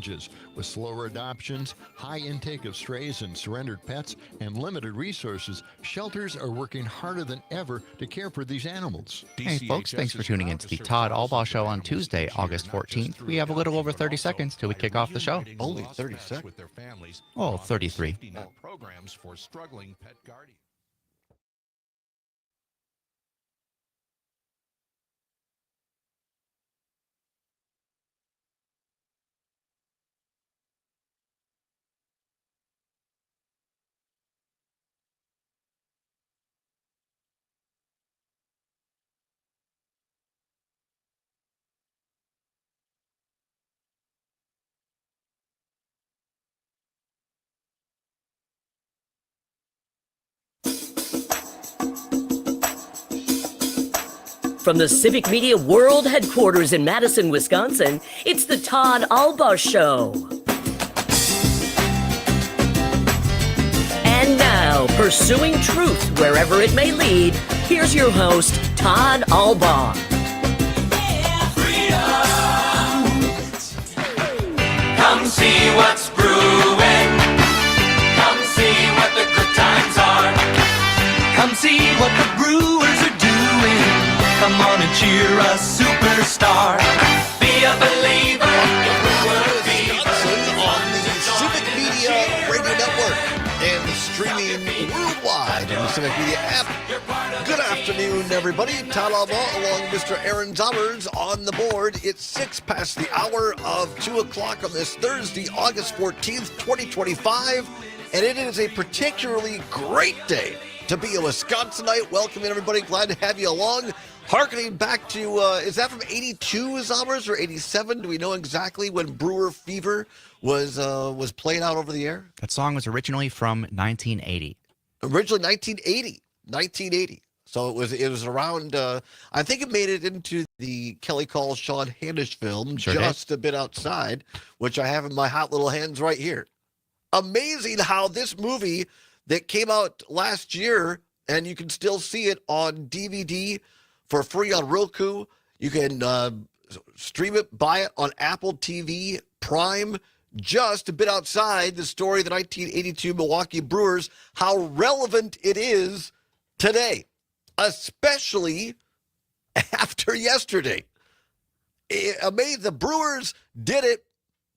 challenges. With slower adoptions, high intake of strays and surrendered pets, and limited resources, shelters are working harder than ever to care for these animals. Hey folks, thanks for tuning in to the Todd Allbaugh Show on Tuesday, August 14th. We have a little over 30 seconds till we kick off the show. Only 30 seconds? Oh, 33. Programs for struggling pet guardians. From the Civic Media World Headquarters in Madison, Wisconsin, it's the Todd Allbaugh Show. And now, pursuing truth wherever it may lead, here's your host, Todd Allbaugh. Come see what's brewing. Come see what the good times are. Come see what the brewers are doing. Come on and cheer a superstar. Be a believer. On the Civic Media Radio Network and streaming worldwide on the Civic Media app. Good afternoon, everybody. Todd Allbaugh along with Mr. Aaron Zomers on the board. It's 6 past the hour of 2 o'clock on this Thursday, August 14th, 2025. And it is a particularly great day to be a Wisconsinite. Welcome in, everybody. Glad to have you along. Harkening back to, is that from 82 Zomers or 87? Do we know exactly when Brewer Fever was played out over the air? That song was originally from 1980. Originally 1980. So it was around, I think it made it into the Kelly Call Sean Hannish film, Sure Just a Bit Outside, which I have in my hot little hands right here. Amazing how this movie that came out last year, and you can still see it on DVD for free on Roku. You can stream it, buy it on Apple TV, Prime. Just a Bit Outside, the story of the 1982 Milwaukee Brewers, how relevant it is today, especially after yesterday. Amazing. The Brewers did it.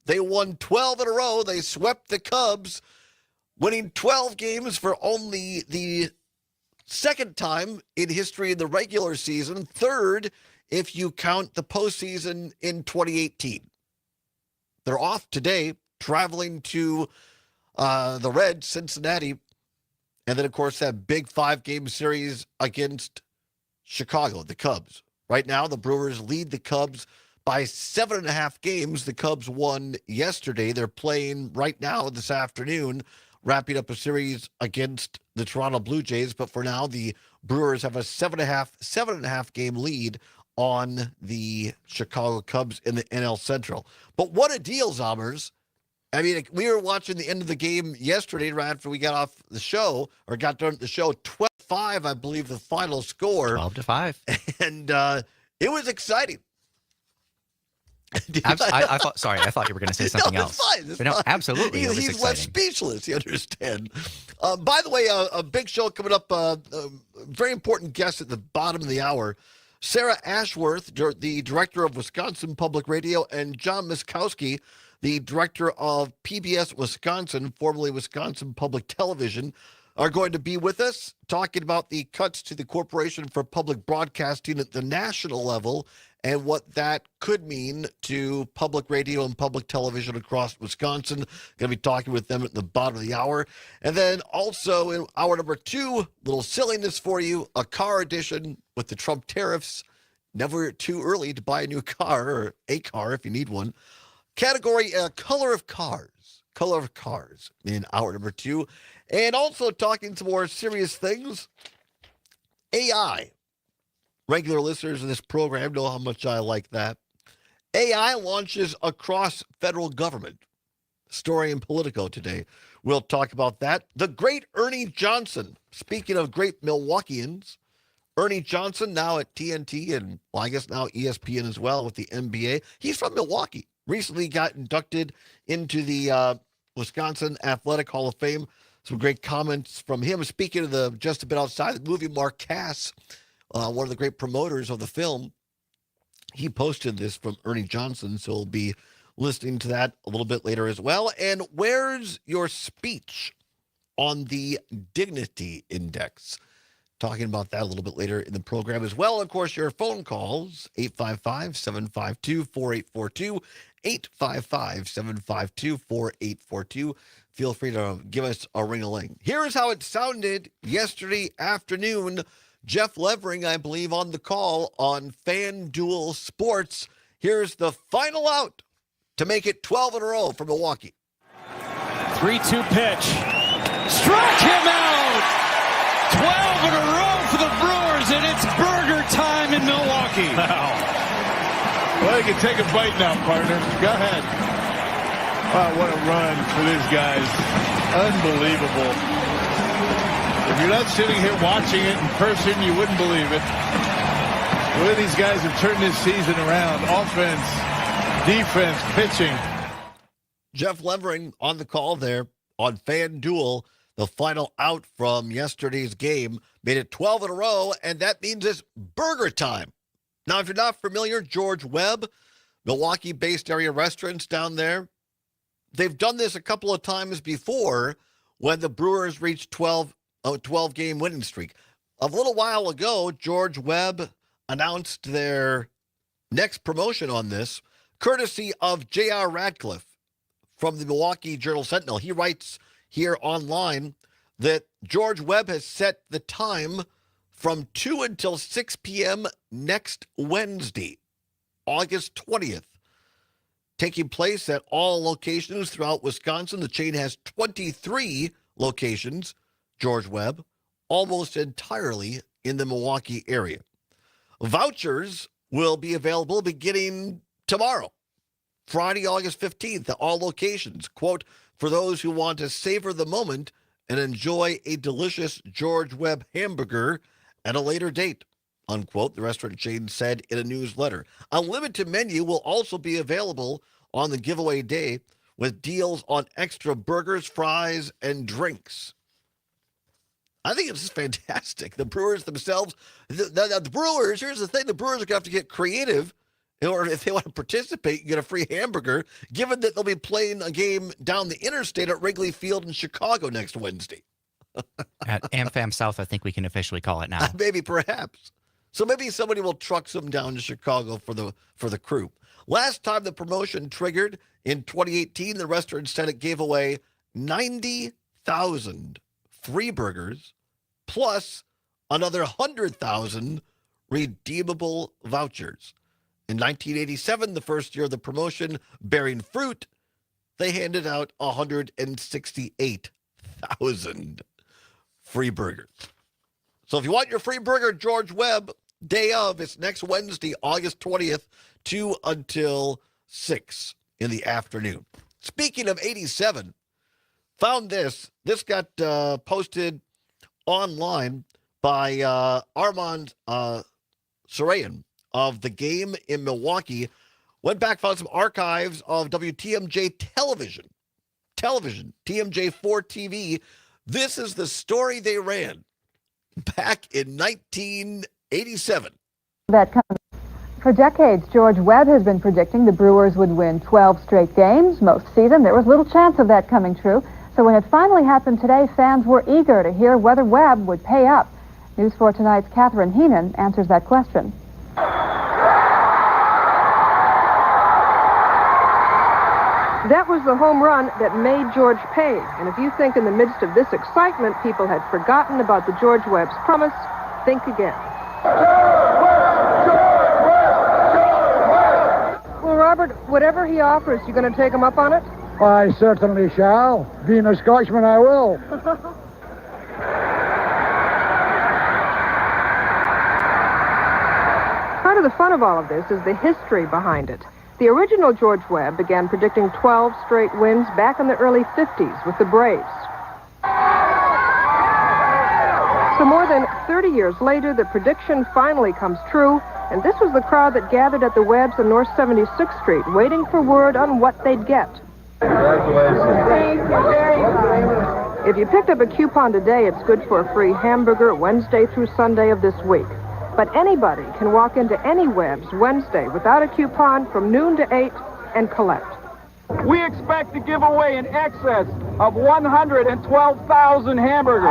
They won 12 in a row. They swept the Cubs, winning 12 games for only the second time in history in the regular season, third if you count the postseason in 2018. They're off today, traveling to the Reds, Cincinnati, and then, of course, that big 5-game series against Chicago, the Cubs. Right now, the Brewers lead the Cubs by 7.5 games. The Cubs won yesterday. They're playing right now this afternoon, wrapping up a series against the Toronto Blue Jays. But for now, the Brewers have a 7.5 game lead on the Chicago Cubs in the NL Central. But what a deal, Zomers. I mean, we were watching the end of the game yesterday right after we got off the show, or got done with the show. 12-5, I believe, the final score. 12-5. And it was exciting. I thought you were going to say something no, else. Fine. But no, fine. absolutely. He's left speechless, you understand. By the way, a big show coming up, very important guest at the bottom of the hour. Sarah Ashworth, the director of Wisconsin Public Radio, and John Miskowski, the director of PBS Wisconsin, formerly Wisconsin Public Television, are going to be with us talking about the cuts to the Corporation for Public Broadcasting at the national level and what that could mean to public radio and public television across Wisconsin. Going to be talking with them at the bottom of the hour. And then also in hour number 2, little silliness for you, a car edition with the Trump tariffs. Never too early to buy a new car, or a car if you need one. Category color of cars in hour number 2. And also talking some more serious things. AI. Regular listeners of this program know how much I like that. AI launches across federal government. Story in Politico today. We'll talk about that. The great Ernie Johnson. Speaking of great Milwaukeeans, Ernie Johnson now at TNT and, well, I guess now ESPN as well with the NBA. He's from Milwaukee. recently got inducted into the Wisconsin Athletic Hall of Fame. Some great comments from him. Speaking of the Just a Bit Outside, the movie, Mark Cass, one of the great promoters of the film, he posted this from Ernie Johnson, so we'll be listening to that a little bit later as well. And where's your speech on the Dignity Index? Talking about that a little bit later in the program as well. Of course, your phone calls, 855-752-4842, 855-752-4842. Feel free to give us a ring-a-ling. Here's how it sounded yesterday afternoon. Jeff Levering, I believe, on the call on FanDuel Sports. Here's the final out to make it 12 in a row for Milwaukee. 3-2 pitch. Struck him out! 12 in a row for the Brewers, and it's burger time in Milwaukee. Wow. Well, you can take a bite now, partner. Go ahead. Wow, what a run for these guys. Unbelievable. If you're not sitting here watching it in person, you wouldn't believe it. The way these guys have turned this season around. Offense, defense, pitching. Jeff Levering on the call there on FanDuel. The final out from yesterday's game made it 12 in a row, and that means it's burger time. Now, if you're not familiar, George Webb, Milwaukee-based area restaurants down there, they've done this a couple of times before when the Brewers reached 12-game winning streak. A little while ago, George Webb announced their next promotion on this, courtesy of J.R. Radcliffe from the Milwaukee Journal-Sentinel. He writes here online that George Webb has set the time from 2 until 6 p.m. next Wednesday, August 20th. Taking place at all locations throughout Wisconsin. The chain has 23 locations, George Webb, almost entirely in the Milwaukee area. Vouchers will be available beginning tomorrow, Friday, August 15th, at all locations. Quote, for those who want to savor the moment and enjoy a delicious George Webb hamburger at a later date, unquote, the restaurant chain said in a newsletter. A limited menu will also be available on the giveaway day with deals on extra burgers, fries, and drinks. I think it's fantastic. The Brewers themselves, the Brewers, here's the thing, the Brewers are going to have to get creative in order, if they want to participate, get a free hamburger, given that they'll be playing a game down the interstate at Wrigley Field in Chicago next Wednesday. At AmFam South, I think we can officially call it now. Maybe, perhaps. So maybe somebody will truck some down to Chicago for the crew. Last time the promotion triggered in 2018, the restaurant said it gave away 90,000 free burgers plus another 100,000 redeemable vouchers. In 1987, the first year of the promotion, bearing fruit, they handed out 168,000 free burgers. So if you want your free burger, George Webb, day of, it's next Wednesday, August 20th, 2 until 6 in the afternoon. Speaking of 87, found this. This got posted online by Armand Sarayan of The Game in Milwaukee. Went back, found some archives of WTMJ television, TMJ4 TV. This is the story they ran back in 1987. For decades, George Webb has been predicting the Brewers would win 12 straight games. Most season, there was little chance of that coming true. So when it finally happened today, fans were eager to hear whether Webb would pay up. News 4 Tonight's Catherine Heenan answers that question. That was the home run that made George pay. And if you think in the midst of this excitement, people had forgotten about the George Webb's promise, think again. Well, Robert, whatever he offers, you going to take him up on it? I certainly shall. Being a Scotsman, I will. Part of the fun of all of this is the history behind it. The original George Webb began predicting 12 straight wins back in the early 50s with the Braves. So more than 30 years later, the prediction finally comes true, And this was the crowd that gathered at the Webbs on North 76th Street, waiting for word on what they'd get. Congratulations. Thank you very much. If you picked up a coupon today, it's good for a free hamburger Wednesday through Sunday of this week. But anybody can walk into any Webbs Wednesday without a coupon from noon to 8 and collect. We expect to give away in excess of 112,000 hamburgers.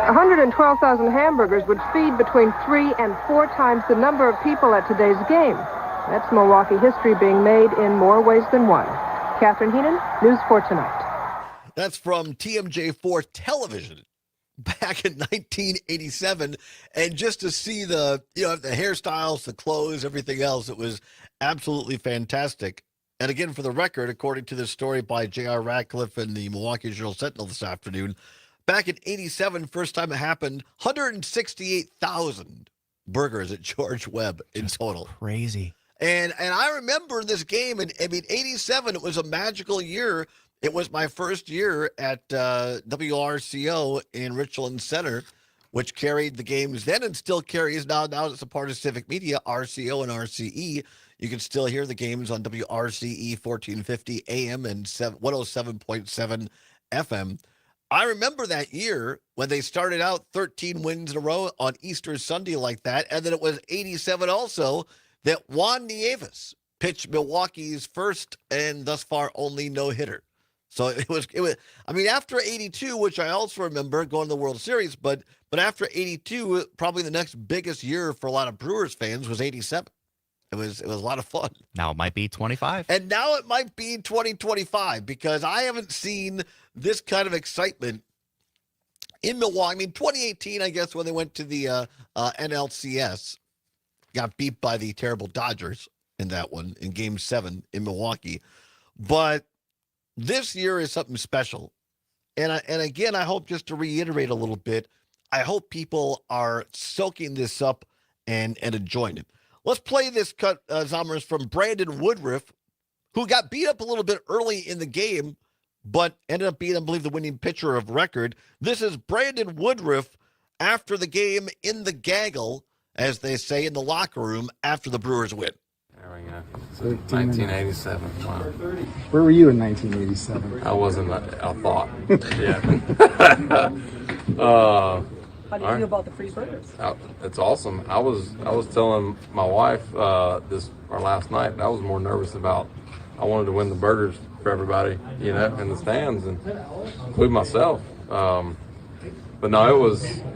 112,000 hamburgers would feed between 3 and 4 times the number of people at today's game. That's Milwaukee history being made in more ways than one. Catherine Heenan, News 4 Tonight. That's from TMJ4 Television back in 1987. And just to see the hairstyles, the clothes, everything else, it was absolutely fantastic. And again, for the record, according to this story by J.R. Radcliffe in the Milwaukee Journal-Sentinel this afternoon, back in 87, first time it happened, 168,000 burgers at George Webb in total. Crazy. And I remember this game, and I mean, 87, it was a magical year. It was my first year at WRCO in Richland Center, which carried the games then and still carries now. Now it's a part of Civic Media, RCO and RCE. You can still hear the games on WRCE 1450 AM and 107.7 FM. I remember that year when they started out 13 wins in a row on Easter Sunday like that, and then it was 87 also that Juan Nieves pitched Milwaukee's first and thus far only no-hitter. So it was. I mean, after 82, which I also remember going to the World Series, but after 82, probably the next biggest year for a lot of Brewers fans was 87. It was a lot of fun. Now it might be 25. And now it might be 2025 because I haven't seen this kind of excitement in Milwaukee. I mean, 2018, I guess, when they went to the NLCS, got beat by the terrible Dodgers in that one in Game 7 in Milwaukee. But this year is something special. And again, I hope, just to reiterate a little bit, I hope people are soaking this up and enjoying it. Let's play this cut, Zommers, from Brandon Woodruff, who got beat up a little bit early in the game, but ended up being, I believe, the winning pitcher of record. This is Brandon Woodruff after the game in the gaggle, as they say, in the locker room after the Brewers win. There we go. So 1987. Wow. Where were you in 1987? I wasn't. I thought. Yeah. How do you feel about the free burgers? It's awesome. I was telling my wife last night. I was more nervous about. I wanted to win the burgers for everybody, in the stands, and include myself. But no,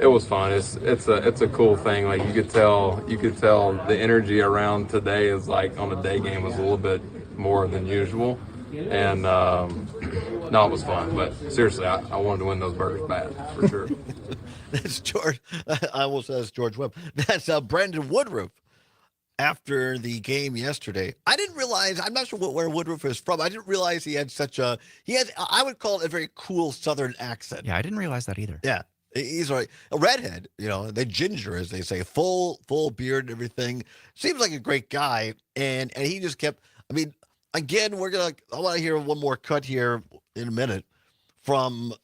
it was fun. It's a cool thing. Like you could tell the energy around today is like on the day game was a little bit more than usual, and no, it was fun. But seriously, I wanted to win those burgers bad for sure. That's George. I almost said it's George Webb. That's Brandon Woodruff after the game yesterday. I didn't realize. I'm not sure where Woodruff is from. I didn't realize he had I would call it a very cool Southern accent. Yeah, I didn't realize that either. Yeah. He's a redhead, the ginger, as they say, full beard and everything. Seems like a great guy. And he just kept, I mean, again, I want to hear one more cut here in a minute from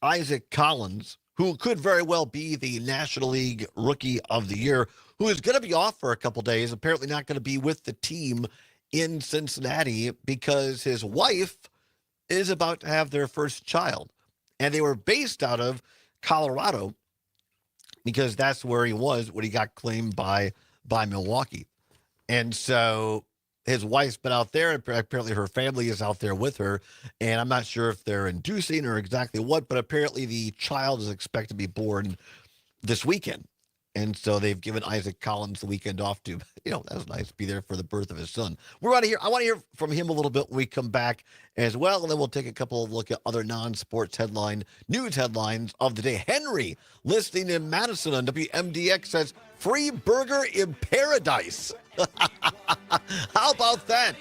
Isaac Collins, who could very well be the National League Rookie of the Year, who is going to be off for a couple days, apparently not going to be with the team in Cincinnati because his wife is about to have their first child. And they were based out of Colorado because that's where he was when he got claimed by Milwaukee. And so his wife's been out there, and apparently her family is out there with her, and I'm not sure if they're inducing or exactly what, but apparently the child is expected to be born this weekend. And so they've given Isaac Collins the weekend off to, that was nice to be there for the birth of his son. I want to hear from him a little bit when we come back as well. And then we'll take a couple of look at other non-sports news headlines of the day. Henry, listening in Madison on WMDX, says, free burger in paradise. How about that?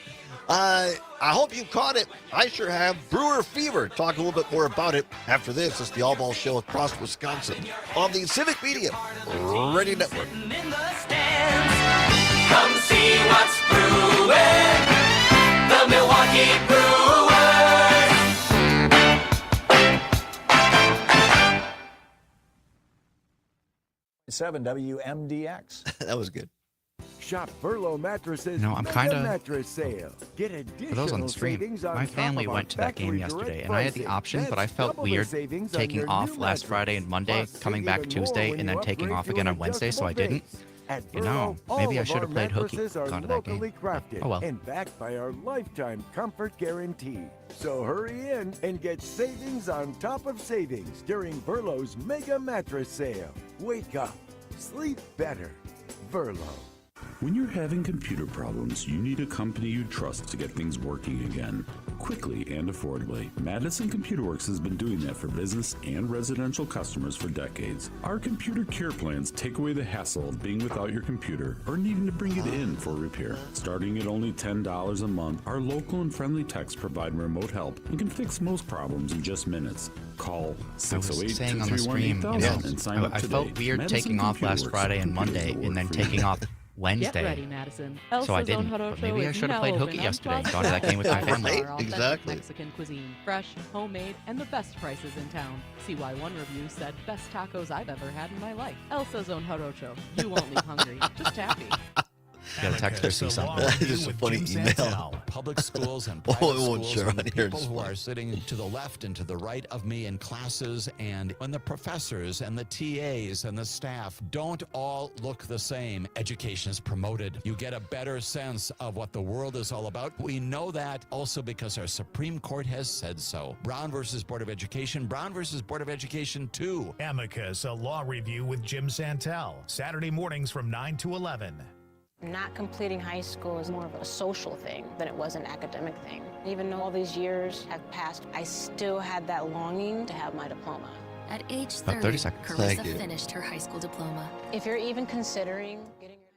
I hope you caught it. I sure have. Brewer Fever. Talk a little bit more about it after this. It's the Allbaugh Show across Wisconsin on the Civic Media Radio Network. Come see what's brewing. The Milwaukee Brewers. 98.7 WMDX. That was good. Shop Furlough Mattresses I'm Mega kind of, Mattress Sale. Get for those on the stream, my family went to that game yesterday, and I had the option, but I felt weird taking off last Friday and Monday, coming back Tuesday, and then taking off again on Wednesday, so I didn't. Maybe I should have played hooky, gone to that game. Oh well. And backed by our lifetime comfort guarantee. So hurry in and get savings on top of savings during Furlough's Mega Mattress Sale. Wake up. Sleep better. Furlough. When you're having computer problems, you need a company you trust to get things working again, quickly and affordably. Madison Computer Works has been doing that for business and residential customers for decades. Our computer care plans take away the hassle of being without your computer or needing to bring it in for repair. Starting at only $10 a month, our local and friendly techs provide remote help and can fix most problems in just minutes. Call 608-231-8000 and sign up today. I felt weird Madison taking off Computer last Works, Friday and computers Monday that and then work for taking you. off Wednesday. Get ready, Madison. So I didn't. But maybe I should have played hooky yesterday and gone to that game with my family. Right? Exactly. Mexican cuisine, fresh, homemade, and the best prices in town. See why one review said best tacos I've ever had in my life. El Sazon Jarocho. You won't leave hungry, just happy. Got a text or see something. Just a funny email. Public schools and Oh, private it won't schools share and on the here. people who are sitting to the left and to the right of me in classes, and when the professors and the TAs and the staff don't all look the same, education is promoted. You get a better sense of what the world is all about. We know that also because our Supreme Court has said so. Brown versus Board of Education, Brown versus Board of Education 2. Amicus, a law review with Jim Santel. Saturday mornings from 9 to 11. Not completing high school is more of a social thing than it was an academic thing. Even though all these years have passed, I still had that longing to have my diploma. At age About 30 seconds. Carissa finished her high school diploma. If you're even considering getting your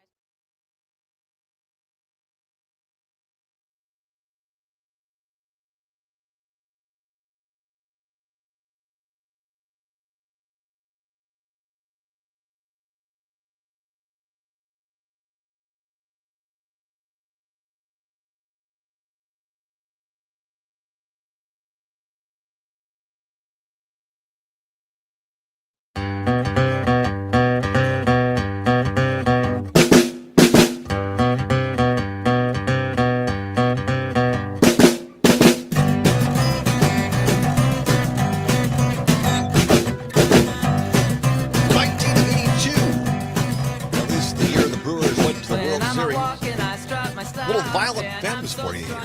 Little Violent Femmes for you here.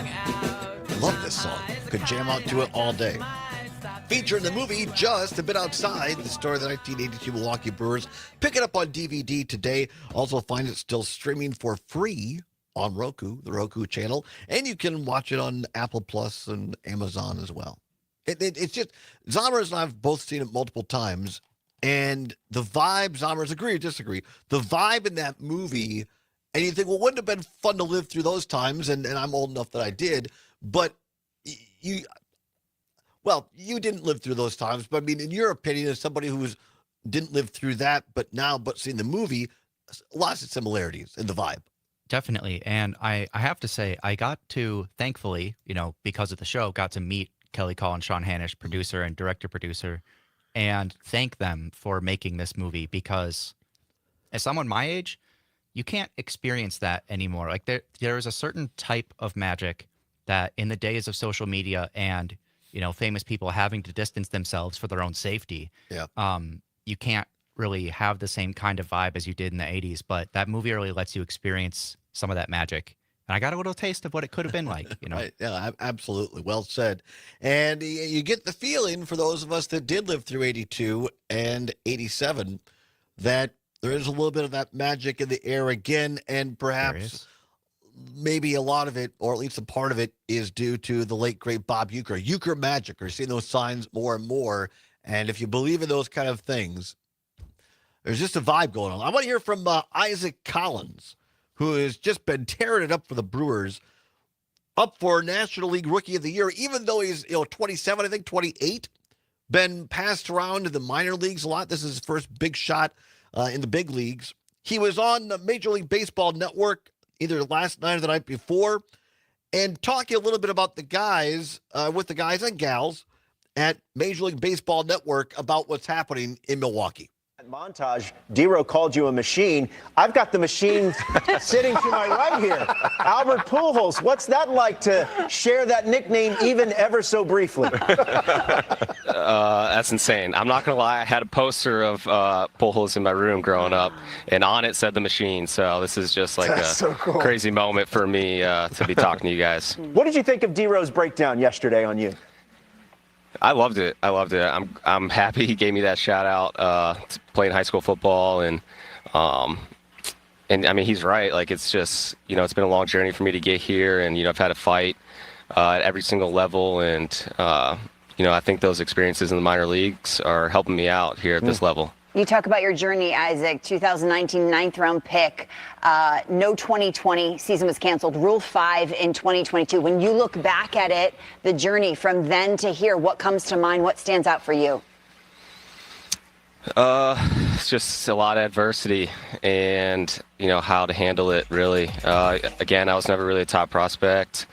Love this song. Could jam out to it all day. Featured in the movie Just a Bit Outside, the story of the 1982 Milwaukee Brewers. Pick it up on DVD today. Also find it still streaming for free on Roku, the Roku channel. And you can watch it on Apple Plus and Amazon as well. It's just, Zommers and I have both seen it multiple times. And the vibe, Zommers, agree or disagree, the vibe in that movie, and you think, well, wouldn't it have been fun to live through those times? And I'm old enough that I did. But you didn't live through those times. But I mean, in your opinion, as somebody who didn't live through that, but seen the movie, lots of similarities in the vibe. Definitely. And I have to say, I got to, thankfully, because of the show, got to meet Kelly Call and Sean Hanish, producer and director-producer, and thank them for making this movie, because as someone my age, you can't experience that anymore. Like there is a certain type of magic that in the days of social media and, famous people having to distance themselves for their own safety, you can't really have the same kind of vibe as you did in the 80s. But that movie really lets you experience some of that magic. And I got a little taste of what it could have been like, Right. Yeah, absolutely. Well said. And you get the feeling, for those of us that did live through 82 and 87, that there is a little bit of that magic in the air again. And perhaps maybe a lot of it, or at least a part of it, is due to the late, great Bob Uecker. Uecker magic. We're seeing those signs more and more. And if you believe in those kind of things, there's just a vibe going on. I want to hear from Isaac Collins, who has just been tearing it up for the Brewers, up for National League Rookie of the Year, even though he's 27, I think 28, been passed around to the minor leagues a lot. This is his first big shot in the big leagues. He was on the Major League Baseball Network either last night or the night before, and talking a little bit about the guys, with the guys and gals at Major League Baseball Network about what's happening in Milwaukee. Montage. Dero called you a machine. I've got the machine sitting to my right here. Albert Pujols, what's that like to share that nickname even ever so briefly? That's insane. I'm not going to lie. I had a poster of Pujols in my room growing up, and on it said the machine. So this is just like That's so cool. Crazy moment for me to be talking to you guys. What did you think of Dero's breakdown yesterday on you? I loved it. I'm happy he gave me that shout out to playing high school football, and I mean, he's right. Like, it's just, it's been a long journey for me to get here, and I've had to fight at every single level, and I think those experiences in the minor leagues are helping me out here at this level. You talk about your journey, Isaac. 2019 ninth-round pick. No 2020 season was canceled. Rule 5 in 2022. When you look back at it, the journey from then to here, what comes to mind? What stands out for you? It's just a lot of adversity, and how to handle it. Really, again, I was never really a top prospect.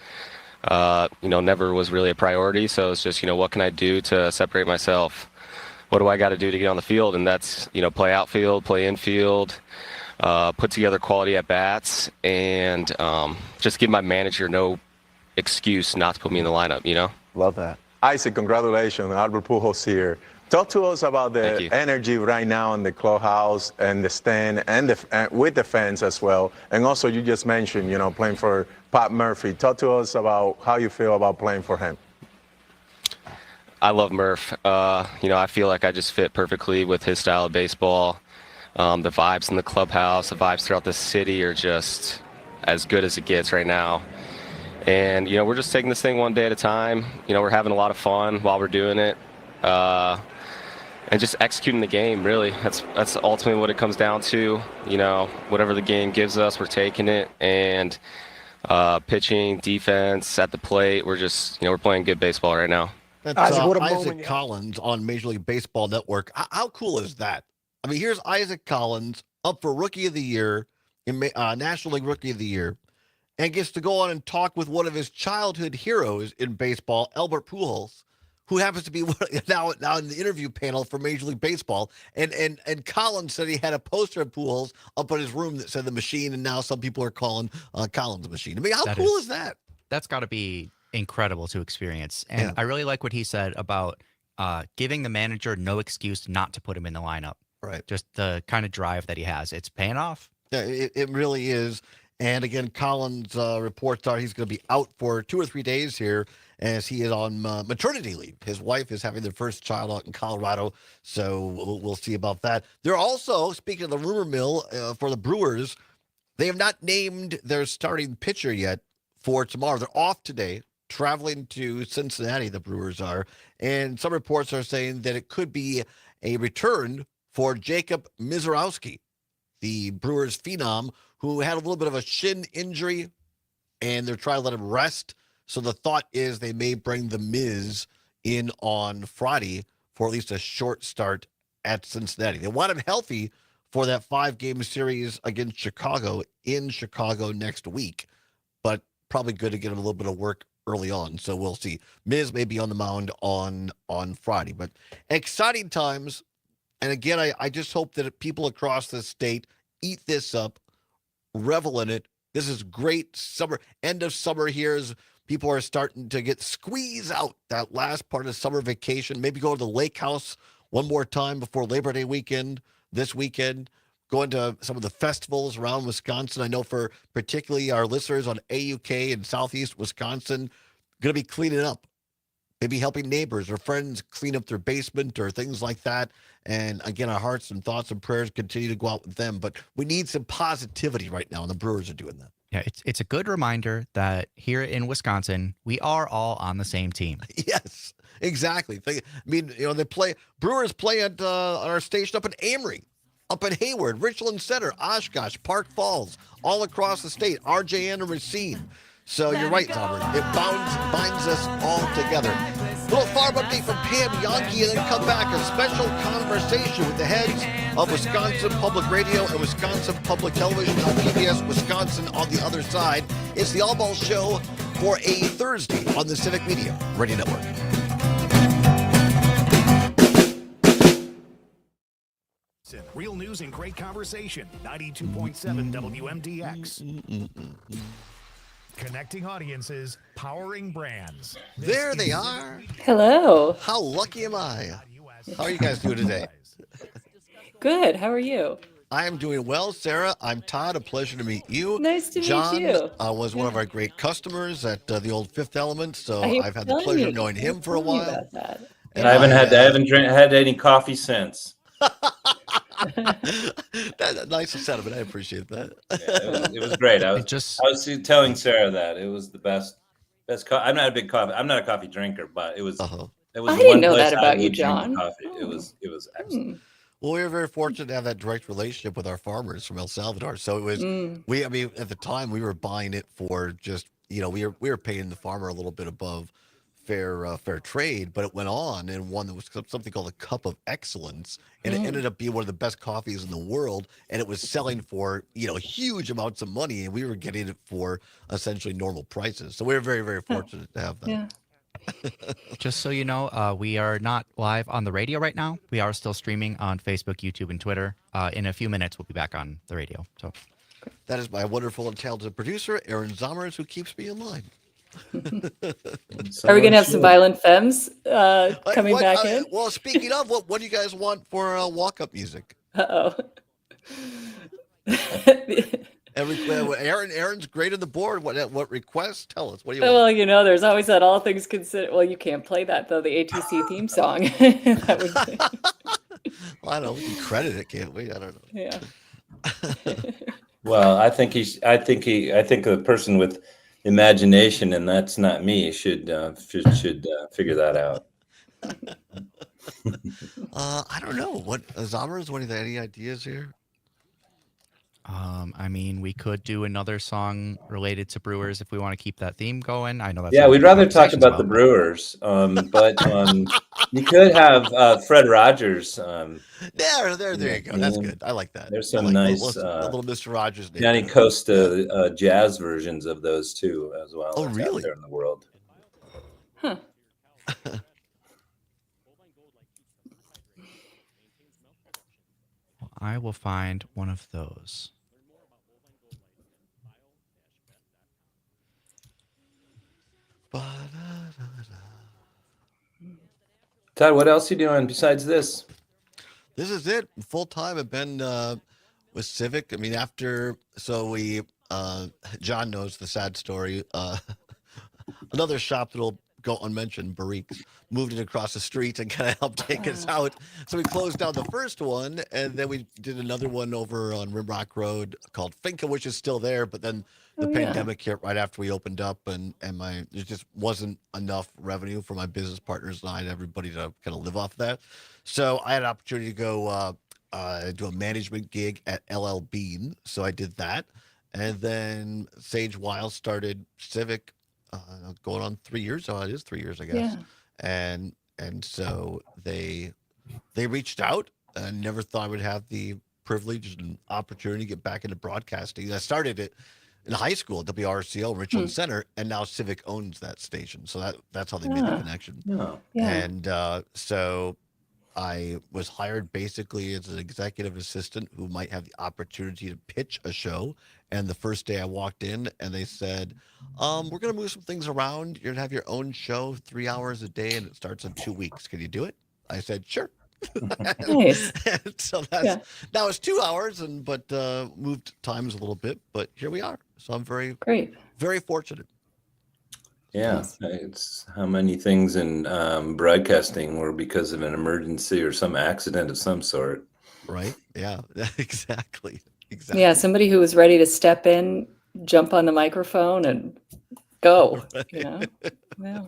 Never was really a priority. So it's just what can I do to separate myself? What do I got to do to get on the field? And that's, play outfield, play infield, put together quality at bats, and just give my manager no excuse not to put me in the lineup, Love that. Isaac, congratulations. Albert Pujols here. Talk to us about the energy right now in the clubhouse and the stand and with the fans as well. And also, you just mentioned, playing for Pat Murphy. Talk to us about how you feel about playing for him. I love Murph. I feel like I just fit perfectly with his style of baseball. The vibes in the clubhouse, the vibes throughout the city are just as good as it gets right now. And, we're just taking this thing one day at a time. We're having a lot of fun while we're doing it. And just executing the game, really. That's ultimately what it comes down to. Whatever the game gives us, we're taking it. And pitching, defense, at the plate, we're just, we're playing good baseball right now. That's Isaac Collins on Major League Baseball Network. How cool is that? I mean, here's Isaac Collins up for Rookie of the Year, in National League Rookie of the Year, and gets to go on and talk with one of his childhood heroes in baseball, Albert Pujols, who happens to be now in the interview panel for Major League Baseball. And Collins said he had a poster of Pujols up in his room that said the machine, and now some people are calling Collins the machine. I mean, how cool is that? That's got to be incredible to experience. And I really like what he said about giving the manager no excuse not to put him in the lineup. Right. Just the kind of drive that he has. It's paying off. Yeah, it really is. And again, Collins reports are he's going to be out for 2 or 3 days here as he is on maternity leave. His wife is having their first child out in Colorado, so we'll see about that. They're also, speaking of the rumor mill for the Brewers, they have not named their starting pitcher yet for tomorrow. They're off today, traveling to Cincinnati, the Brewers are, and some reports are saying that it could be a return for Jacob Misiorowski, the Brewers phenom, who had a little bit of a shin injury, and they're trying to let him rest. So the thought is they may bring the Miz in on Friday for at least a short start at Cincinnati. They want him healthy for that 5-game series against Chicago in Chicago next week, but probably good to get him a little bit of work early on. So we'll see. Miz may be on the mound on Friday, but exciting times. And again, I just hope that people across the state eat this up, revel in it. This is great summer, end of summer here as people are starting to squeeze out that last part of summer vacation. Maybe go to the lake house one more time before Labor Day weekend, this weekend. Going to some of the festivals around Wisconsin. I know for particularly our listeners on AUK in Southeast Wisconsin, going to be cleaning up. Maybe helping neighbors or friends clean up their basement or things like that. And again, our hearts and thoughts and prayers continue to go out with them. But we need some positivity right now, and the Brewers are doing that. Yeah, it's a good reminder that here in Wisconsin, we are all on the same team. Yes, exactly. I mean, Brewers play at our station up in Amory, up in Hayward, Richland Center, Oshkosh, Park Falls, all across the state, RJN and Racine. So you're right, Albert. It binds us all together. A little farm update from Pam Yonke, and then come back. A special conversation with the heads of Wisconsin Public Radio and Wisconsin Public Television on PBS Wisconsin on the other side. It's the Allbaugh Show for a Thursday on the Civic Media Radio Network. Madison. Real news and great conversation. 92.7 WMDX. Connecting audiences, powering brands. There they are. Hello. How lucky am I? How are you guys doing today? Good. How are you? I am doing well, Sarah. I'm Todd. A pleasure to meet you. Nice to John, meet you. was one of our great customers at the old Fifth Element, so You're I've had the telling pleasure me- of knowing you're him for a telling me while. about that. And I haven't had any coffee since. That's nice sentiment. I appreciate that. It was great. I was telling Sarah that it was the best. I'm not a coffee drinker, but it was. It was I the didn't one know place that I about you, would drink the John. coffee. It was excellent. Well, we were very fortunate to have that direct relationship with our farmers from El Salvador. So it was I mean, at the time we were buying it for just we were paying the farmer a little bit above fair trade, but it went on and one that was something called a Cup of Excellence, and it ended up being one of the best coffees in the world, and it was selling for huge amounts of money, and we were getting it for essentially normal prices. So we were very, very fortunate to have that. Yeah. Just so you know, we are not live on the radio right now. We are still streaming on Facebook, YouTube, and Twitter. In a few minutes, we'll be back on the radio. So that is my wonderful and talented producer, Aaron Zommers, who keeps me in line. Are we going to have some violent femmes coming back in? Well, speaking of, what do you guys want for walk-up music? Uh-oh. Aaron's great on the board. What requests? Tell us. What do you want? Well, there's always that all things considered. Well, you can't play that though. The ATC theme song. That would be... Well, I don't know. We can credit it, can't we? I don't know. Yeah. Well, I think the person with imagination, and that's not me, should figure that out. I don't know. What Zommers? Any ideas here? I mean, we could do another song related to Brewers if we want to keep that theme going. I know that's we'd rather talk about the Brewers, but you could have Fred Rogers. There you go. That's good. I like that. There's some nice a little Mr. Rogers. Johnny Costa jazz versions of those too, as well. Oh, really? Out there in the world. Huh. I will find one of those. Todd, what else are you doing besides this? This is it. Full time. I've been with Civic. I mean, John knows the sad story. Another shop that'll go unmentioned, Barrique's, moved it across the street and kind of helped take us out. So we closed down the first one, and then we did another one over on Rimrock Road called Finca, which is still there. But then the pandemic hit right after we opened up, and there just wasn't enough revenue for my business partners and I and everybody to kind of live off that. So I had an opportunity to go do a management gig at LL Bean. So I did that. And then Sage Wild started Civic going on 3 years. So it is 3 years, I guess. Yeah. And so they reached out, and never thought I would have the privilege and opportunity to get back into broadcasting. I started it in high school at WRCO Richland Center, and now Civic owns that station. So that's how they made the connection. Yeah. And so I was hired basically as an executive assistant who might have the opportunity to pitch a show. And the first day I walked in, and they said, we're going to move some things around. You're going to have your own show 3 hours a day, and it starts in 2 weeks. Can you do it? I said, sure. Nice. And so now it's 2 hours, but moved times a little bit, but here we are. So I'm very fortunate. Yeah, it's how many things in broadcasting were because of an emergency or some accident of some sort. Right. Yeah, exactly. Yeah, somebody who was ready to step in, jump on the microphone, and go. Right. Yeah.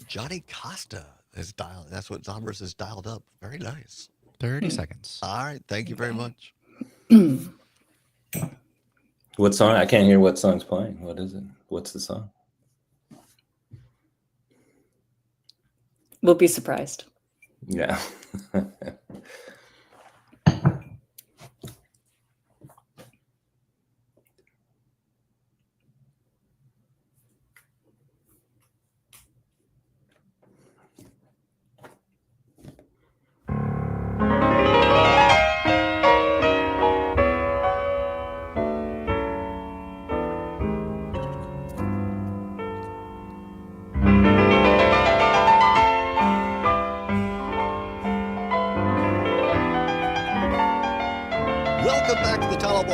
Johnny Costa is dialed. That's what Zombers has dialed up. Very nice. 30 seconds. All right. Thank you very much. What song? I can't hear what song's playing. What is it? What's the song? We'll be surprised. Yeah.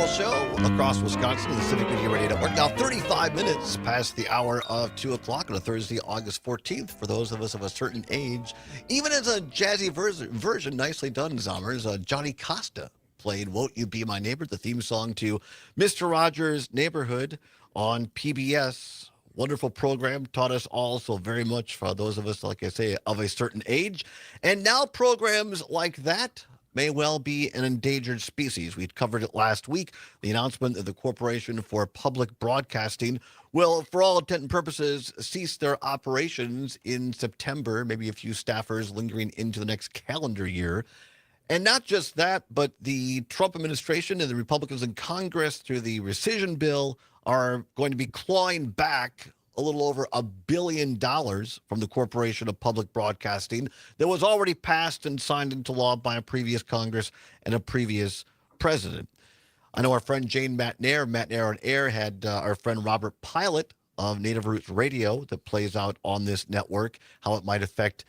Paul Show across Wisconsin and the Civic Media Radio Network. Now 35 minutes past the hour of 2 o'clock on a Thursday, August 14th. For those of us of a certain age, even as a jazzy version, nicely done, Zommers, Johnny Costa played Won't You Be My Neighbor, the theme song to Mr. Rogers' Neighborhood on PBS. Wonderful program, taught us all so very much for those of us, like I say, of a certain age. And now programs like that may well be an endangered species. We covered it last week, the announcement that the Corporation for Public Broadcasting will, for all intent and purposes, cease their operations in September, maybe a few staffers lingering into the next calendar year. And not just that, but the Trump administration and the Republicans in Congress through the rescission bill are going to be clawing back a little over $1 billion from the Corporation of Public Broadcasting that was already passed and signed into law by a previous Congress and a previous president. I know our friend Jane Matnair on Air, had our friend Robert Pilot of Native Roots Radio that plays out on this network, how it might affect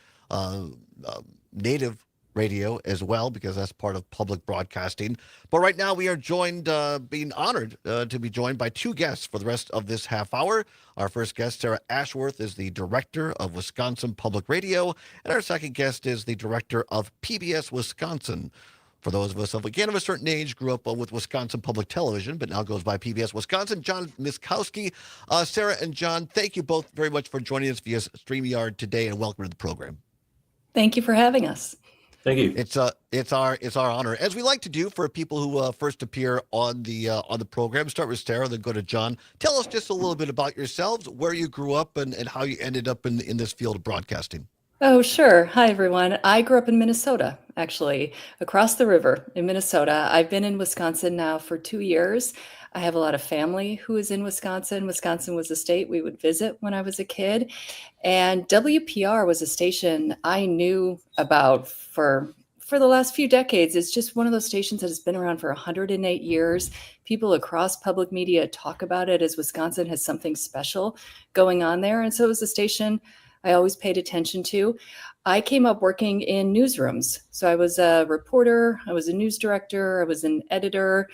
Native radio as well, because that's part of public broadcasting. But right now we are joined, being honored to be joined by two guests for the rest of this half hour. Our first guest, Sarah Ashworth, is the director of Wisconsin Public Radio, and our second guest is the director of PBS Wisconsin. For those of us of, again, of a certain age, grew up with Wisconsin Public Television, but now goes by PBS Wisconsin. John Miskowski, Sarah and John, thank you both very much for joining us via StreamYard today, and welcome to the program. Thank you for having us. Thank you. It's our honor, as we like to do for people who first appear on the program. Start with Sarah, then go to John. Tell us just a little bit about yourselves, where you grew up, and how you ended up in this field of broadcasting. Oh, sure. Hi, everyone. I grew up in Minnesota, actually, across the river in Minnesota. I've been in Wisconsin now for 2 years. I have a lot of family who is in Wisconsin. Wisconsin was a state we would visit when I was a kid. And WPR was a station I knew about for the last few decades. It's just one of those stations that has been around for 108 years. People across public media talk about it as Wisconsin has something special going on there. And so it was a station I always paid attention to. I came up working in newsrooms. So I was a reporter, I was a news director, I was an editor,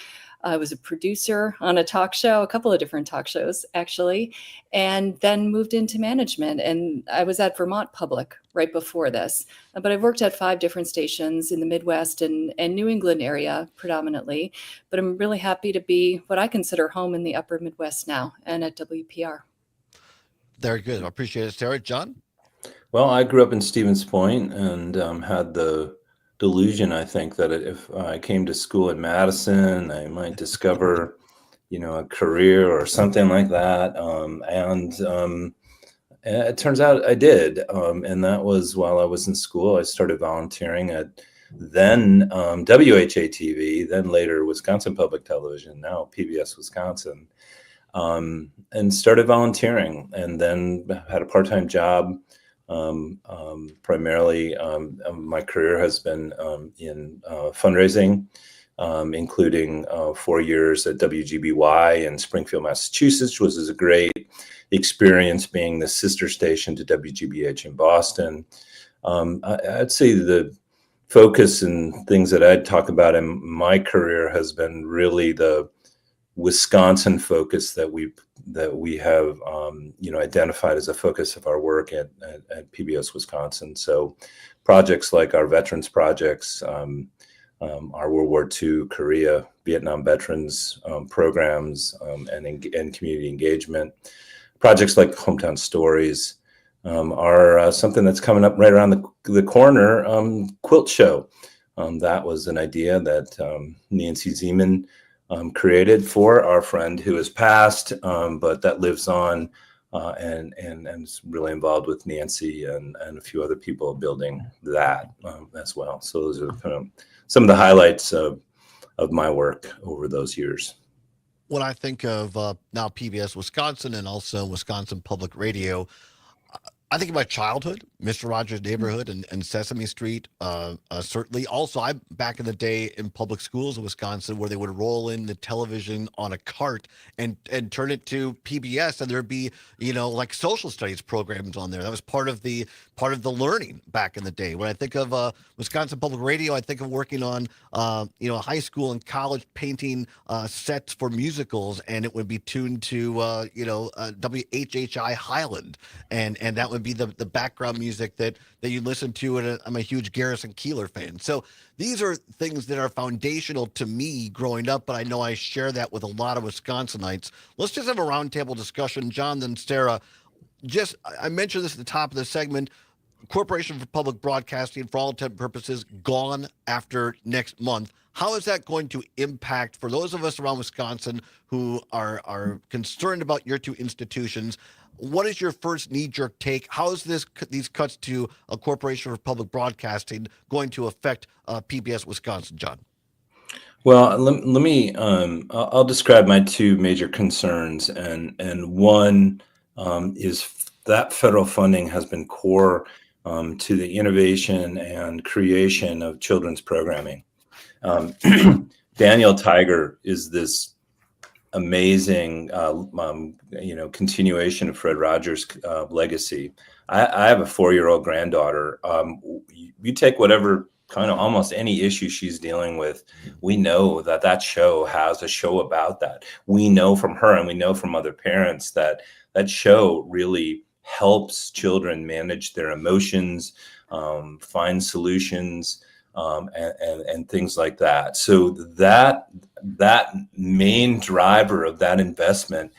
I was a producer on a talk show, a couple of different talk shows, actually, and then moved into management. And I was at Vermont Public right before this. But I've worked at 5 different stations in the Midwest and New England area predominantly. But I'm really happy to be what I consider home in the upper Midwest now and at WPR. Very good. I appreciate it, Sarah. John? Well, I grew up in Stevens Point and had the delusion, I think, that if I came to school in Madison, I might discover, a career or something like that. And it turns out I did. And that was while I was in school. I started volunteering at then WHA-TV, then later Wisconsin Public Television, now PBS Wisconsin, and started volunteering, and then had a part-time job. Primarily, my career has been in fundraising, including 4 years at WGBY in Springfield, Massachusetts, which was a great experience, being the sister station to WGBH in Boston. I'd say the focus and things that I'd talk about in my career has been really the Wisconsin focus that we have identified as a focus of our work at PBS Wisconsin. So projects like our veterans projects, our World War II, Korea, Vietnam veterans programs, and community engagement. Projects like Hometown Stories are something that's coming up right around the corner, Quilt Show. That was an idea that Nancy Zeman created for our friend who has passed, but that lives on, and is really involved with Nancy and a few other people building that as well. So those are kind of some of the highlights of my work over those years. When I think of now PBS Wisconsin and also Wisconsin Public Radio, I think of my childhood, Mr. Rogers' Neighborhood and Sesame Street, certainly. Also, I'm back in the day in public schools in Wisconsin where they would roll in the television on a cart and turn it to PBS, and there'd be, like social studies programs on there. That was part of the learning back in the day. When I think of Wisconsin Public Radio, I think of working on, high school and college painting sets for musicals, and it would be tuned to, WHHI Highland, and that would be the background music that you listen to. And I'm a huge Garrison Keillor fan. So these are things that are foundational to me growing up, but I know I share that with a lot of Wisconsinites. Let's just have a roundtable discussion. John, then Sarah. I mentioned this at the top of the segment. Corporation for Public Broadcasting, for all intent and purposes, gone after next month. How is that going to impact, for those of us around Wisconsin who are concerned about your two institutions? What is your first knee-jerk take? How is these cuts to a Corporation for Public Broadcasting going to affect PBS Wisconsin, John? Well, let me. I'll describe my two major concerns, and one is that federal funding has been core to the innovation and creation of children's programming. Daniel Tiger is this amazing, continuation of Fred Rogers' legacy. I have a 4-year-old granddaughter. You take whatever kind of almost any issue she's dealing with, we know that show has a show about that. We know from her, and we know from other parents, that show really helps children manage their emotions, find solutions, and things like that. So that main driver of that investment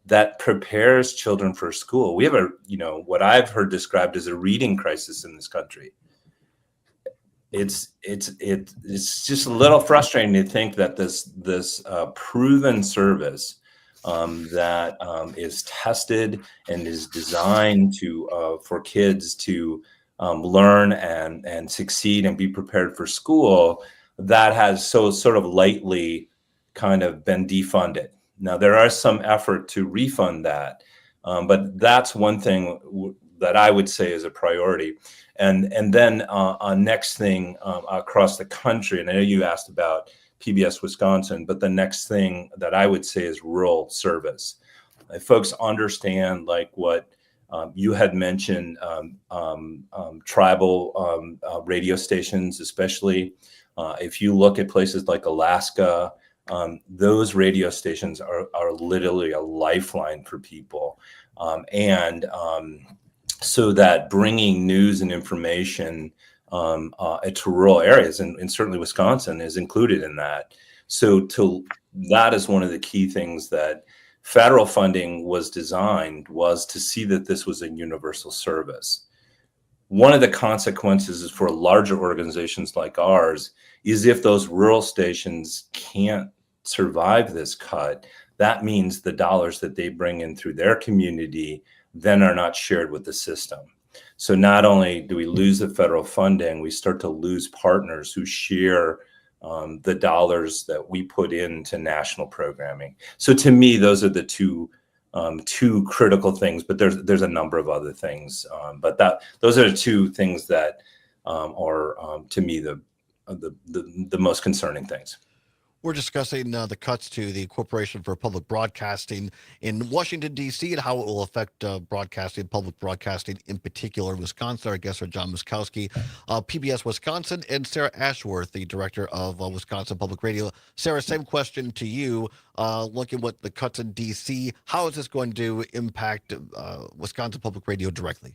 that prepares children for school. We have what I've heard described as a reading crisis in this country. It's just a little frustrating to think that this proven service that is tested and is designed for kids to learn and succeed and be prepared for school, that has so sort of lightly kind of been defunded. Now there are some effort to refund that, but that's one thing that I would say is a priority. And then next thing across the country, and I know you asked about PBS Wisconsin, but the next thing that I would say is rural service. If folks understand, like what you had mentioned, tribal radio stations, especially if you look at places like Alaska, those radio stations are literally a lifeline for people. So that bringing news and information to rural areas, and certainly Wisconsin is included in that. So that is one of the key things that federal funding was designed, was to see that this was a universal service. One of the consequences is for larger organizations like ours is if those rural stations can't survive this cut, that means the dollars that they bring in through their community then are not shared with the system. So not only do we lose the federal funding, we start to lose partners who share the dollars that we put into national programming. So to me, those are the two critical things, but there's a number of other things. But those are the two things that are to me the most concerning things. We're discussing the cuts to the Corporation for Public Broadcasting in Washington, D.C., and how it will affect broadcasting, public broadcasting in particular. Wisconsin, our guests are John Muskowski, PBS Wisconsin, and Sarah Ashworth, the director of Wisconsin Public Radio. Sarah, same question to you. Looking at the cuts in D.C., how is this going to impact Wisconsin Public Radio directly?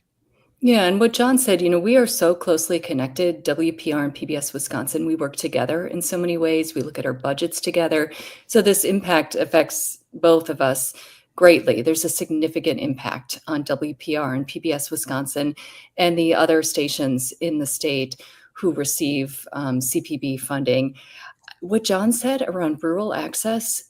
Yeah, and what John said, we are so closely connected, WPR and PBS Wisconsin. We work together in so many ways. We look at our budgets together. So this impact affects both of us greatly. There's a significant impact on WPR and PBS Wisconsin and the other stations in the state who receive CPB funding. What John said around rural access,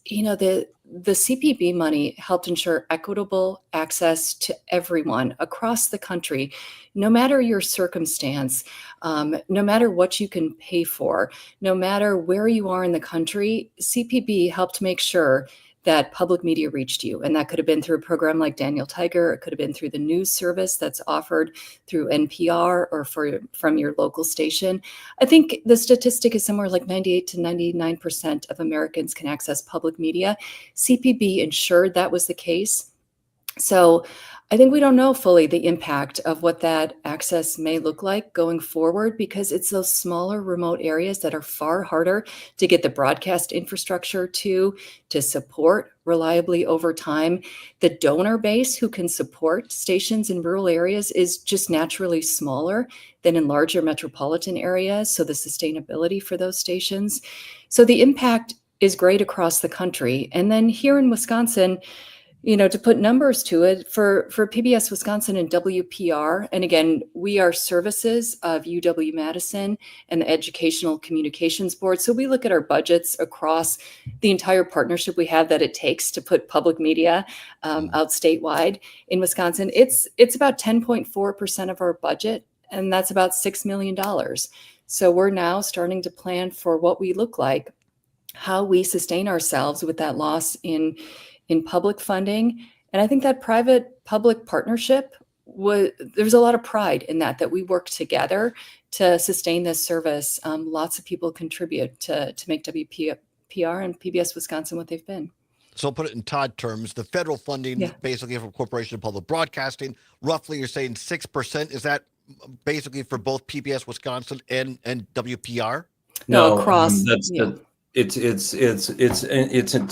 the CPB money helped ensure equitable access to everyone across the country, no matter your circumstance, no matter what you can pay for, no matter where you are in the country. CPB helped make sure that public media reached you. And that could have been through a program like Daniel Tiger. It could have been through the news service that's offered through NPR or from your local station. I think the statistic is somewhere like 98 to 99% of Americans can access public media. CPB ensured that was the case. So I think we don't know fully the impact of what that access may look like going forward, because it's those smaller remote areas that are far harder to get the broadcast infrastructure to support reliably over time. The donor base who can support stations in rural areas is just naturally smaller than in larger metropolitan areas. So the sustainability for those stations. So the impact is great across the country. And then here in Wisconsin, to put numbers to it, for PBS Wisconsin and WPR, and again, we are services of UW-Madison and the Educational Communications Board. So we look at our budgets across the entire partnership we have that it takes to put public media out statewide in Wisconsin. It's about 10.4% of our budget, and that's about $6 million. So we're now starting to plan for what we look like, how we sustain ourselves with that loss in public funding. And I think that private-public partnership, there's a lot of pride in that we work together to sustain this service. Lots of people contribute to make WPR and PBS Wisconsin what they've been. So I'll put it in Todd terms, the federal funding basically from Corporation of Public Broadcasting, roughly you're saying 6%. Is that basically for both PBS Wisconsin and WPR? No, across. It's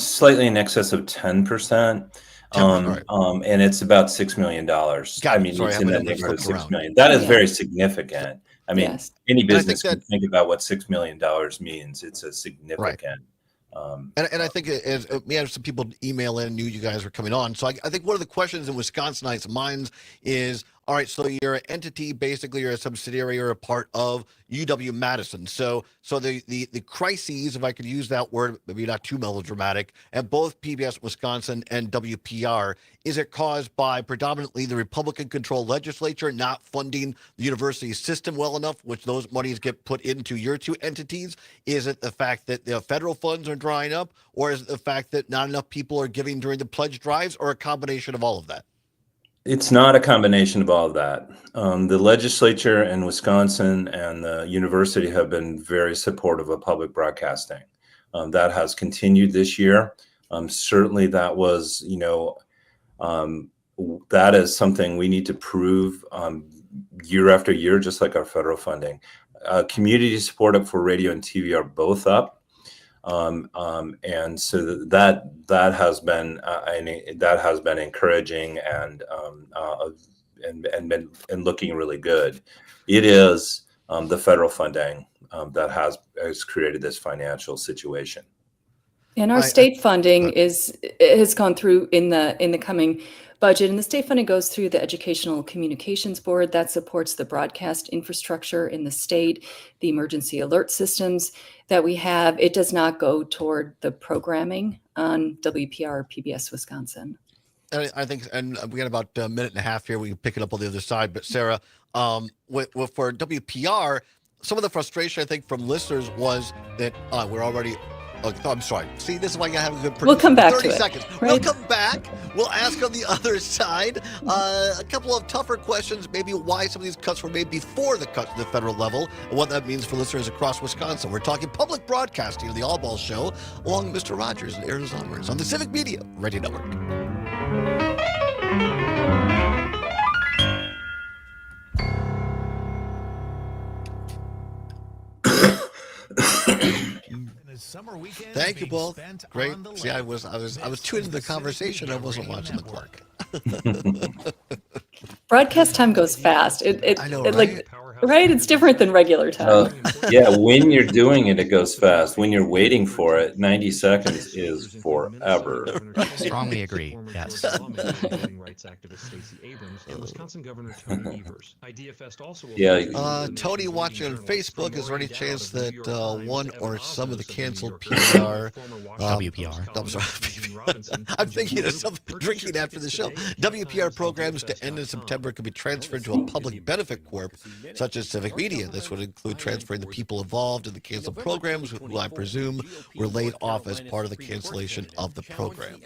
slightly in excess of 10%. And it's about $6 million. I mean, it's in that neighborhood of $6 million. That is very significant. I mean, any business can think about what $6 million means. It's a significant. And I think we had some people email in and knew you guys were coming on. So I think one of the questions in Wisconsinites' minds is, all right, so you're an entity, basically you're a subsidiary or a part of UW-Madison. So the crises, if I could use that word, maybe not too melodramatic, at both PBS Wisconsin and WPR, is it caused by predominantly the Republican-controlled legislature not funding the university system well enough, which those monies get put into your two entities? Is it the fact that the federal funds are drying up, or is it the fact that not enough people are giving during the pledge drives, or a combination of all of that? It's not a combination of all of that. The legislature in Wisconsin and the university have been very supportive of public broadcasting. That has continued this year. Certainly that was, that is something we need to prove year after year, just like our federal funding. Community support for radio and TV are both up. And so that has been encouraging and looking really good. It is the federal funding that has created this financial situation. And our state funding has gone through in the coming budget, and the state funding goes through the Educational Communications Board that supports the broadcast infrastructure in the state, the emergency alert systems that we have. It does not go toward the programming on WPR or PBS Wisconsin. And I think, and we got about a minute and a half here. We can pick it up on the other side. But Sarah, for WPR, some of the frustration I think from listeners was that we're already. Oh, I'm sorry. See, this is why you have a good producer. We'll come back 30 to it. seconds. Right? We'll come back. We'll ask on the other side a couple of tougher questions, maybe why some of these cuts were made before the cut to the federal level, and what that means for listeners across Wisconsin. We're talking public broadcasting of the Allbaugh Show, along with Mr. Rogers and Arizoners on the Civic Media Radio Network. Thank you both. Great. See, I was tuned into the conversation. I wasn't watching the clock. Broadcast time goes fast. I know, right? Right? It's different than regular time. Yeah, when you're doing it, it goes fast. When you're waiting for it, 90 seconds is forever. Strongly agree. Yes. Voting rights activist Stacey Abrams and Wisconsin Governor Tony Evers. IDFest also. Tony watching on Facebook. Is there any chance that one or some of the canceled PR, WPR? I'm sorry, I'm thinking of something drinking after the show. WPR programs to end in September could be transferred to a public benefit corp, such such as civic media. This would include transferring the people involved in the canceled programs, who I presume were laid off as part of the cancellation of the program.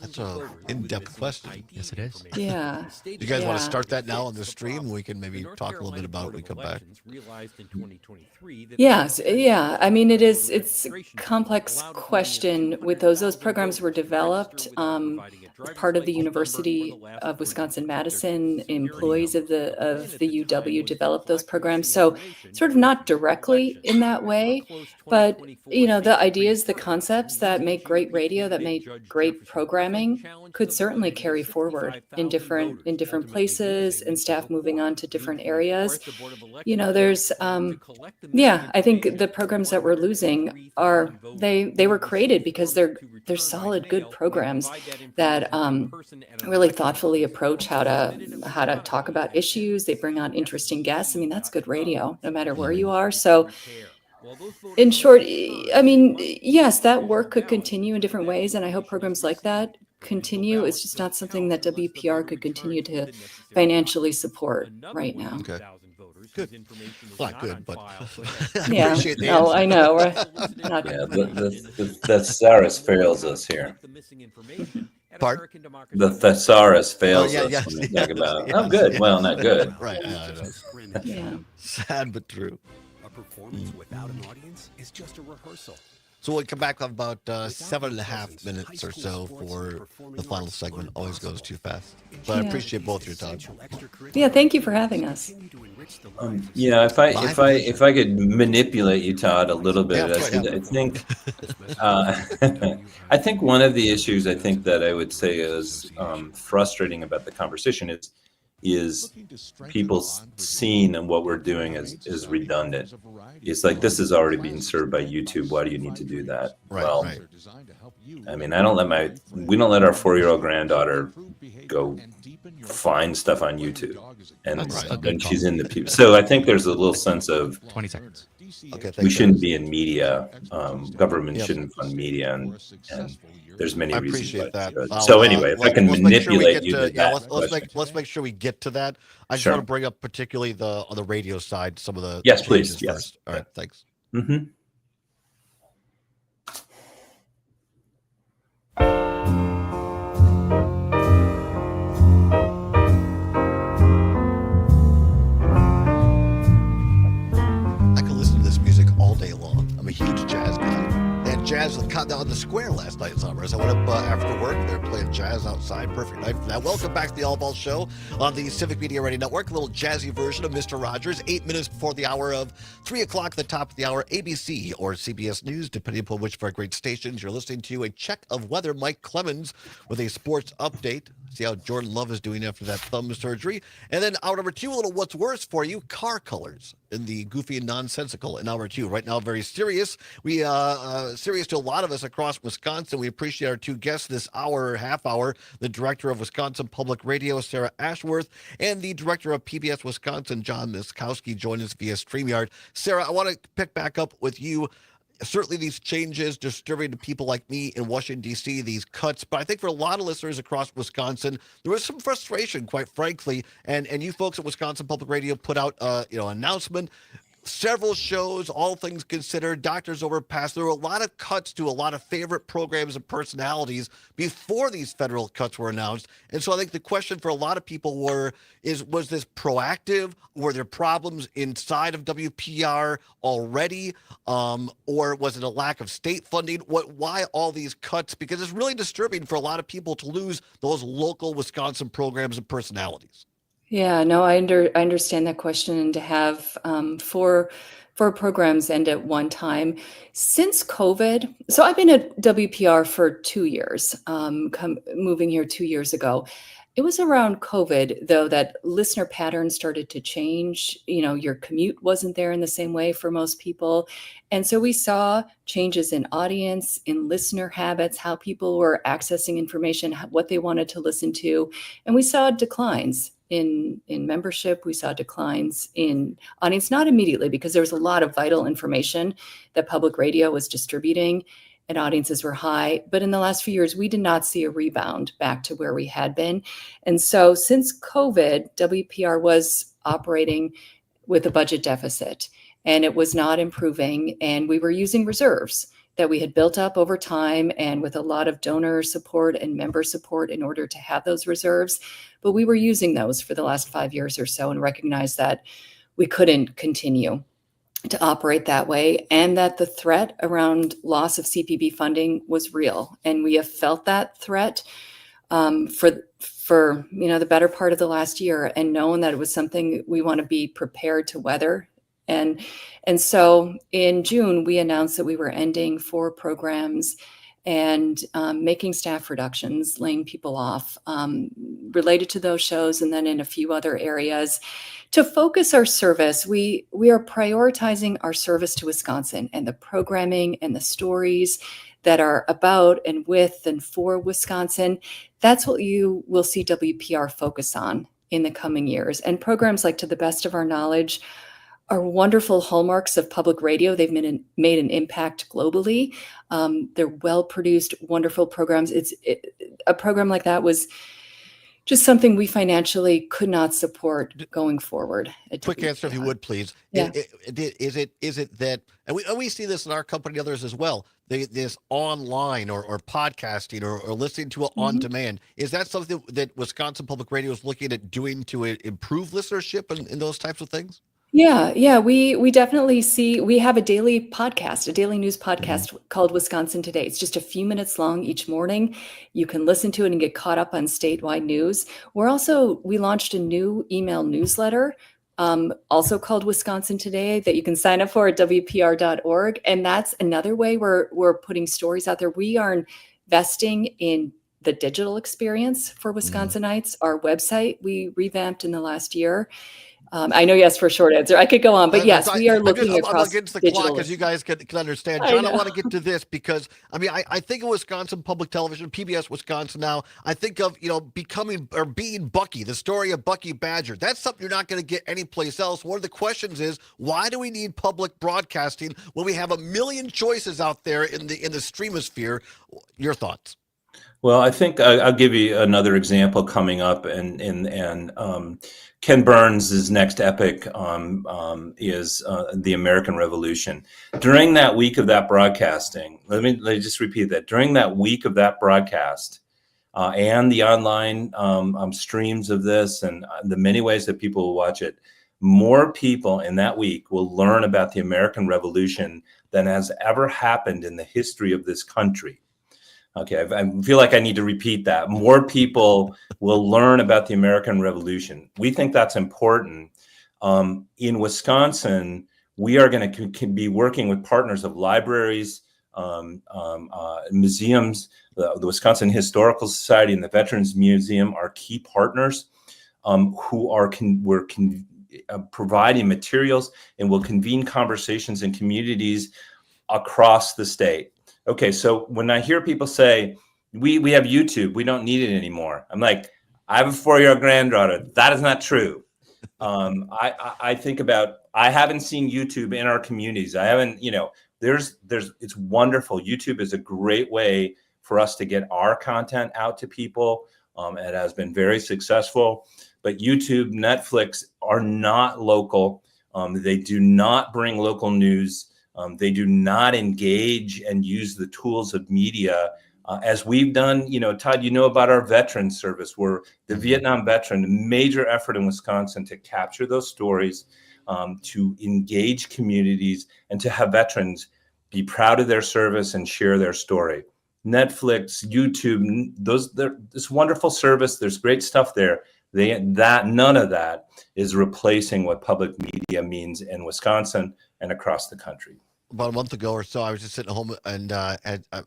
That's an in-depth question. Yes, it is. Yeah. You guys want to Yeah. start that now on the stream? We can maybe talk a little bit about it when we come back. Yes, yeah. I mean, it's a complex question with those programs were developed as part of the University of Wisconsin-Madison. Employees of the UW developed those programs. So sort of not directly in that way, but the ideas, the concepts that make great radio, that make great programming could certainly carry forward in different places, and staff moving on to different areas. There's I think the programs that we're losing they were created because they're solid, good programs that really thoughtfully approach how to talk about issues. They bring on interesting guests. I mean, that's good radio, no matter where you are. So, in short, I mean, yes, that work could continue in different ways, and I hope programs like that continue. It's just not something that WPR could continue to financially support right now. Okay. Good. Well, not good, but Yeah. appreciate the No, answer. I know. We're not Yeah, the thesaurus fails us here. Pardon? The thesaurus fails yeah, us yes, when we yes, talk about, yes, oh, good. yes. Well, not good. Right. I know. Yeah. Sad but true. A performance without an audience is just a rehearsal. So we'll come back on about 7.5 minutes or so for the final segment. Always goes too fast. But I Yeah. appreciate both your time. Yeah, thank you for having us. Yeah, if I could manipulate you, Todd, a little bit, Yeah, I think I think one of the issues I think that I would say is frustrating about the conversation is people seeing and what we're doing is redundant. It's like, this is already being served by YouTube. Why do you need to do that? Right, well, right. I mean, we don't let our 4-year-old granddaughter go find stuff on YouTube, and then she's in the people. So I think there's a little sense of 20 seconds. Okay, we shouldn't be in media. Government shouldn't fund media, and there's many I reasons. appreciate that. So anyway, if I can let's make sure we manipulate get you to- to yeah, that question. let's make sure we get to that. I just Sure. want to bring up particularly on the radio side some of the Yes, changes please. Yes. first. All right, thanks. Mm-hmm. I could listen to this music all day long. I'm a huge jazz guy. They had jazz on the square last night in Summers. I went up after work. They were playing jazz outside. Perfect night for that. Welcome back to the Allbaugh Show on the Civic Media Radio Network. A little jazzy version of Mr. Rogers. 8 minutes before the hour of 3 o'clock, the top of the hour, ABC or CBS News, depending upon which of our great stations you're listening to. A check of weather. Mike Clemens with a sports update. See how Jordan Love is doing after that thumb surgery. And then hour number 2, a little what's worse for you, car colors in the goofy and nonsensical in hour 2. Right now, very serious. We serious to a lot of us across Wisconsin. We appreciate our 2 guests this hour, half hour, the director of Wisconsin Public Radio, Sarah Ashworth, and the director of PBS Wisconsin, John Miskowski, join us via StreamYard. Sarah, I want to pick back up with you. Certainly these changes disturbing to people like me in Washington, D.C., these cuts. But I think for a lot of listeners across Wisconsin, there was some frustration, quite frankly. And you folks at Wisconsin Public Radio put out an announcement. Several shows, all things considered, Doctors Overpass. There were a lot of cuts to a lot of favorite programs and personalities before these federal cuts were announced. And so I think the question for a lot of people was this proactive? Were there problems inside of WPR already? Or was it a lack of state funding? Why all these cuts? Because it's really disturbing for a lot of people to lose those local Wisconsin programs and personalities. Yeah, no, I understand that question, and to have four programs end at one time since COVID. So I've been at WPR for 2 years, moving here 2 years ago. It was around COVID, though, that listener patterns started to change. Your commute wasn't there in the same way for most people. And so we saw changes in audience, in listener habits, how people were accessing information, what they wanted to listen to. And we saw declines in membership. We saw declines in audience, not immediately, because there was a lot of vital information that public radio was distributing and audiences were high. But in the last few years, we did not see a rebound back to where we had been. And so since COVID, WPR was operating with a budget deficit, and it was not improving. And we were using reserves that we had built up over time and with a lot of donor support and member support in order to have those reserves. But we were using those for the last 5 years or so and recognized that we couldn't continue to operate that way, and that the threat around loss of CPB funding was real. And we have felt that threat for the better part of the last year, and known that it was something we want to be prepared to weather. And so in June, we announced that we were ending 4 programs and making staff reductions, laying people off related to those shows, and then in a few other areas. To focus our service, we are prioritizing our service to Wisconsin and the programming and the stories that are about and with and for Wisconsin. That's what you will see WPR focus on in the coming years. And programs like To the Best of Our Knowledge are wonderful hallmarks of public radio. They've made an impact globally. They're well-produced, wonderful programs. A program like that was just something we financially could not support going forward. Quick answer, if you would, please. Yeah. Is it that, and we see this in our company, others as well, this online or podcasting or listening to it on demand, is that something that Wisconsin Public Radio is looking at doing to improve listenership and those types of things? Yeah, we definitely see. We have a daily podcast, a daily news podcast called Wisconsin Today. It's just a few minutes long each morning. You can listen to it and get caught up on statewide news. We launched a new email newsletter, also called Wisconsin Today, that you can sign up for at WPR.org. And that's another way we're putting stories out there. We are investing in the digital experience for Wisconsinites. Our website we revamped in the last year. I know you asked for a short answer. I could go on, but yes, we are looking across against the digital. clock, as you guys can understand. John, I want to get to this because I think of Wisconsin Public Television, PBS Wisconsin now. I think of becoming or being Bucky, the story of Bucky Badger. That's something you're not going to get anyplace else. One of the questions is, why do we need public broadcasting when we have a million choices out there in the streamosphere? Your thoughts? Well, I think I'll give you another example coming up, and Ken Burns' next epic is the American Revolution. During that week of that broadcasting, let me just repeat that. During that week of that broadcast, and the online streams of this, and the many ways that people will watch it, more people in that week will learn about the American Revolution than has ever happened in the history of this country. Okay, I feel like I need to repeat that. More people will learn about the American Revolution. We think that's important. In Wisconsin, we are going to be working with partners of libraries, museums. The Wisconsin Historical Society and the Veterans Museum are key partners who are providing materials and will convene conversations in communities across the state. Okay, so when I hear people say, we have YouTube, we don't need it anymore. I'm like, I have a 4-year-old granddaughter. That is not true. I think about, I haven't seen YouTube in our communities. I haven't, it's wonderful. YouTube is a great way for us to get our content out to people. It has been very successful. But YouTube, Netflix are not local. They do not bring local news. They do not engage and use the tools of media as we've done. Todd, about our veteran service, where the Vietnam veteran, a major effort in Wisconsin to capture those stories, to engage communities, and to have veterans be proud of their service and share their story. Netflix, YouTube, this wonderful service. There's great stuff there. None of that is replacing what public media means in Wisconsin and across the country. About a month ago or so, I was just sitting at home and I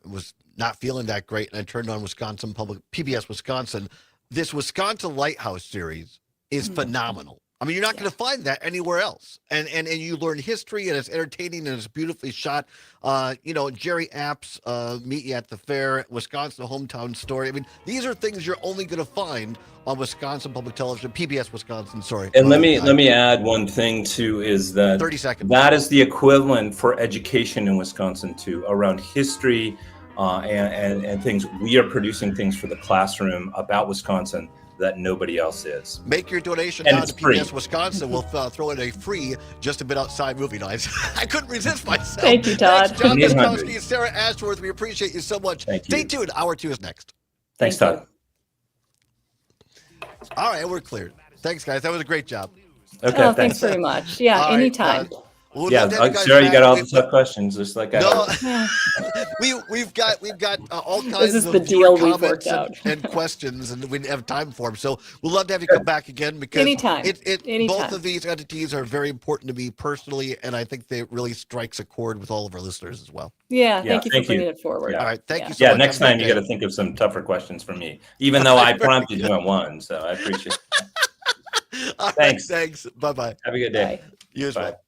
was not feeling that great, and I turned on PBS Wisconsin. This Wisconsin Lighthouse series is phenomenal. You're not going to find that anywhere else. And you learn history, and it's entertaining, and it's beautifully shot. Jerry Apps, Meet You at the Fair, Wisconsin Hometown Story. These are things you're only going to find on Wisconsin Public Television, PBS Wisconsin, sorry. And let me add one thing too, is that 30 seconds. That is the equivalent for education in Wisconsin too, around history and things. We are producing things for the classroom about Wisconsin that nobody else is. Make your donation And now it's to free. PBS Wisconsin. We'll throw in a free Just a Bit Outside movie night. I couldn't resist myself. Thank you, Todd. Thanks, John Me and Piskowski Hungry. and Sarah Ashworth. We appreciate you so much. Thank Stay you. tuned. Hour 2 is next. Thanks, Thank Todd. All right, we're cleared. Thanks, guys. That was a great job. Okay, Oh, thanks very much. Yeah, All right, anytime. We'll Yeah, love to have you guys Sarah, you back. got all the tough questions, just like I No, have. we've got all kinds is of the deal we've comments worked out. and questions, and we didn't have time for them. So we'll love to have you come back again because Anytime. Both Anytime. of these entities are very important to me personally, and I think they really strikes a chord with all of our listeners as well. Yeah, Yeah, thank you for bringing it forward. All right, thank you so Yeah, much. next Have a time good you got day. to think of some tougher questions for me, even though I prompted you on one. So I appreciate it. All right, Thanks. thanks. Bye-bye. Have a good day. Bye. You as Bye. well.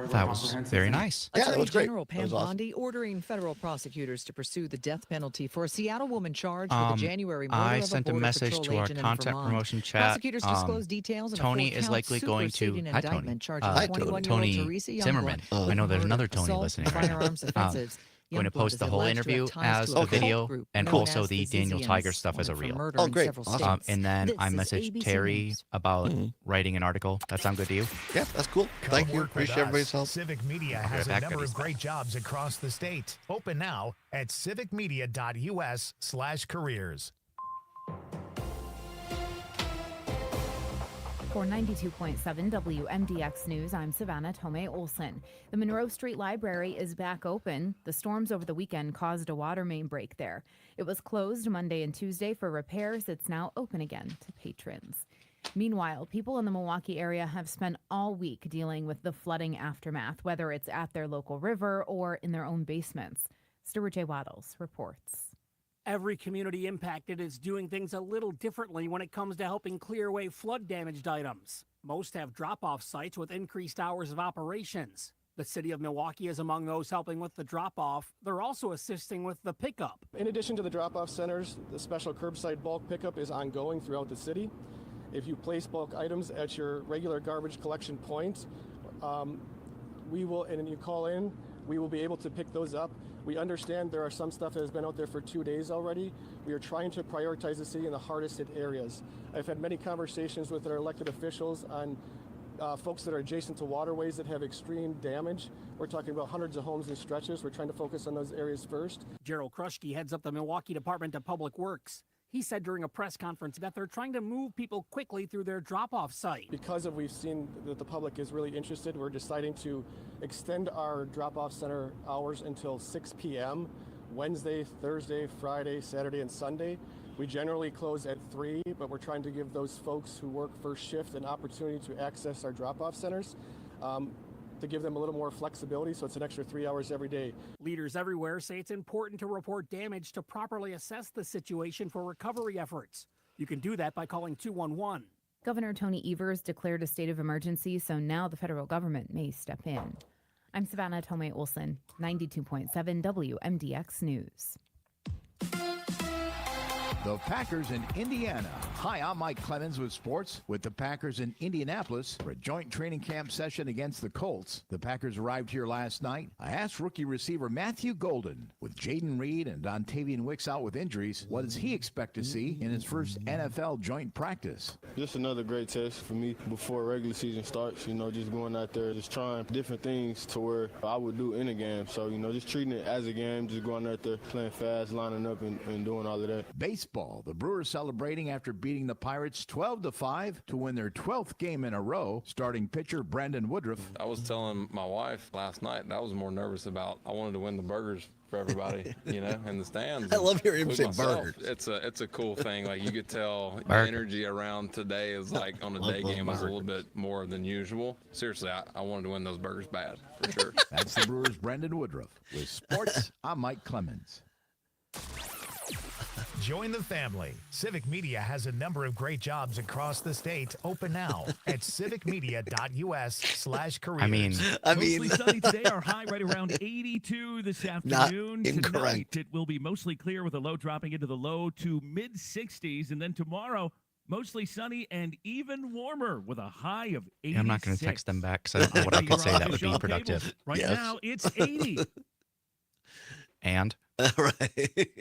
That was very nice. Yeah, that Attorney was great. General That Pam was awesome. Bondi ordering federal prosecutors to pursue the death penalty for a Seattle woman charged with the January murder I of sent a Border message Patrol to our agent in content Vermont. promotion chat. Prosecutors disclosed details in Tony a is likely going to. superseding Hi, Tony. indictment charging Hi, Tony. 21-year-old Tony Teresa Youngblood Zimmerman. with I know there's murder, another Tony assault, listening and right now. firearms offenses. Going to Youngblood post is the whole alleged to have interview ties as to a a video cult group and known also as the Daniel Zizians, Tiger stuff as a wanted for reel. murder Oh, in great. several Awesome. states. And then This I is messaged ABC Terry News. about writing an article. That sound good to you? Yeah, that's cool. Thank you. Work with Appreciate everybody's us. help. Civic Media has a that number good of is great jobs across the state. Open now at civicmedia.us/careers. For 92.7 WMDX News, I'm Savannah Tomei Olson. The Monroe Street Library is back open. The storms over the weekend caused a water main break there. It was closed Monday and Tuesday for repairs. It's now open again to patrons. Meanwhile, people in the Milwaukee area have spent all week dealing with the flooding aftermath, whether it's at their local river or in their own basements. Stuart J. Waddles reports. Every community impacted is doing things a little differently when it comes to helping clear away flood-damaged items. Most have drop-off sites with increased hours of operations. The city of Milwaukee is among those helping with the drop-off. They're also assisting with the pickup. In addition to the drop-off centers, the special curbside bulk pickup is ongoing throughout the city. If you place bulk items at your regular garbage collection point, and you call in, we will be able to pick those up. We understand there are some stuff that has been out there for 2 days already. We are trying to prioritize the city in the hardest hit areas. I've had many conversations with our elected officials on folks that are adjacent to waterways that have extreme damage. We're talking about hundreds of homes and stretches. We're trying to focus on those areas first. Gerald Kruschke heads up the Milwaukee Department of Public Works. He said during a press conference that they're trying to move people quickly through their drop-off site. Because we've seen that the public is really interested, we're deciding to extend our drop-off center hours until 6 p.m. Wednesday, Thursday, Friday, Saturday, and Sunday. We generally close at 3, but we're trying to give those folks who work first shift an opportunity to access our drop-off centers. To give them a little more flexibility, so it's an extra 3 hours every day. Leaders everywhere say it's important to report damage to properly assess the situation for recovery efforts. You can do that by calling 211. Governor Tony Evers declared a state of emergency, so now the federal government may step in. I'm Savannah Tomei Olson, 92.7 WMDX News. The Packers in Indiana. Hi, I'm Mike Clemens with sports with the Packers in Indianapolis for a joint training camp session against the Colts. The Packers arrived here last night. I asked rookie receiver Matthew Golden, with Jaden Reed and Dontavian Wicks out with injuries, what does he expect to see in his first NFL joint practice? Just another great test for me before regular season starts. Just going out there, just trying different things to where I would do in a game. So, just treating it as a game, just going out there, playing fast, lining up, and doing all of that. Baseball. The Brewers celebrating after beating the Pirates 12-5 to win their 12th game in a row. Starting pitcher Brandon Woodruff. I was telling my wife last night that I was more nervous about. I wanted to win the burgers for everybody, in the stands. I love hearing him say Myself. burgers. It's a cool thing. Like you could tell the Burger. energy around today is like on a day game was a little bit more than usual. Seriously, I wanted to win those burgers bad for sure. That's the Brewers' Brandon Woodruff. With sports, I'm Mike Clemens. Join the family. Civic Media has a number of great jobs across the state. Open now at civicmedia.us/careers. Mostly sunny today. Our high right around 82 this afternoon. Not incorrect. Tonight, it will be mostly clear with a low dropping into the low to mid 60s. And then tomorrow, mostly sunny and even warmer with a high of 86. Yeah, I'm not going to text them back because I don't know what I could say that would be productive. Right now, it's 80. And? Right.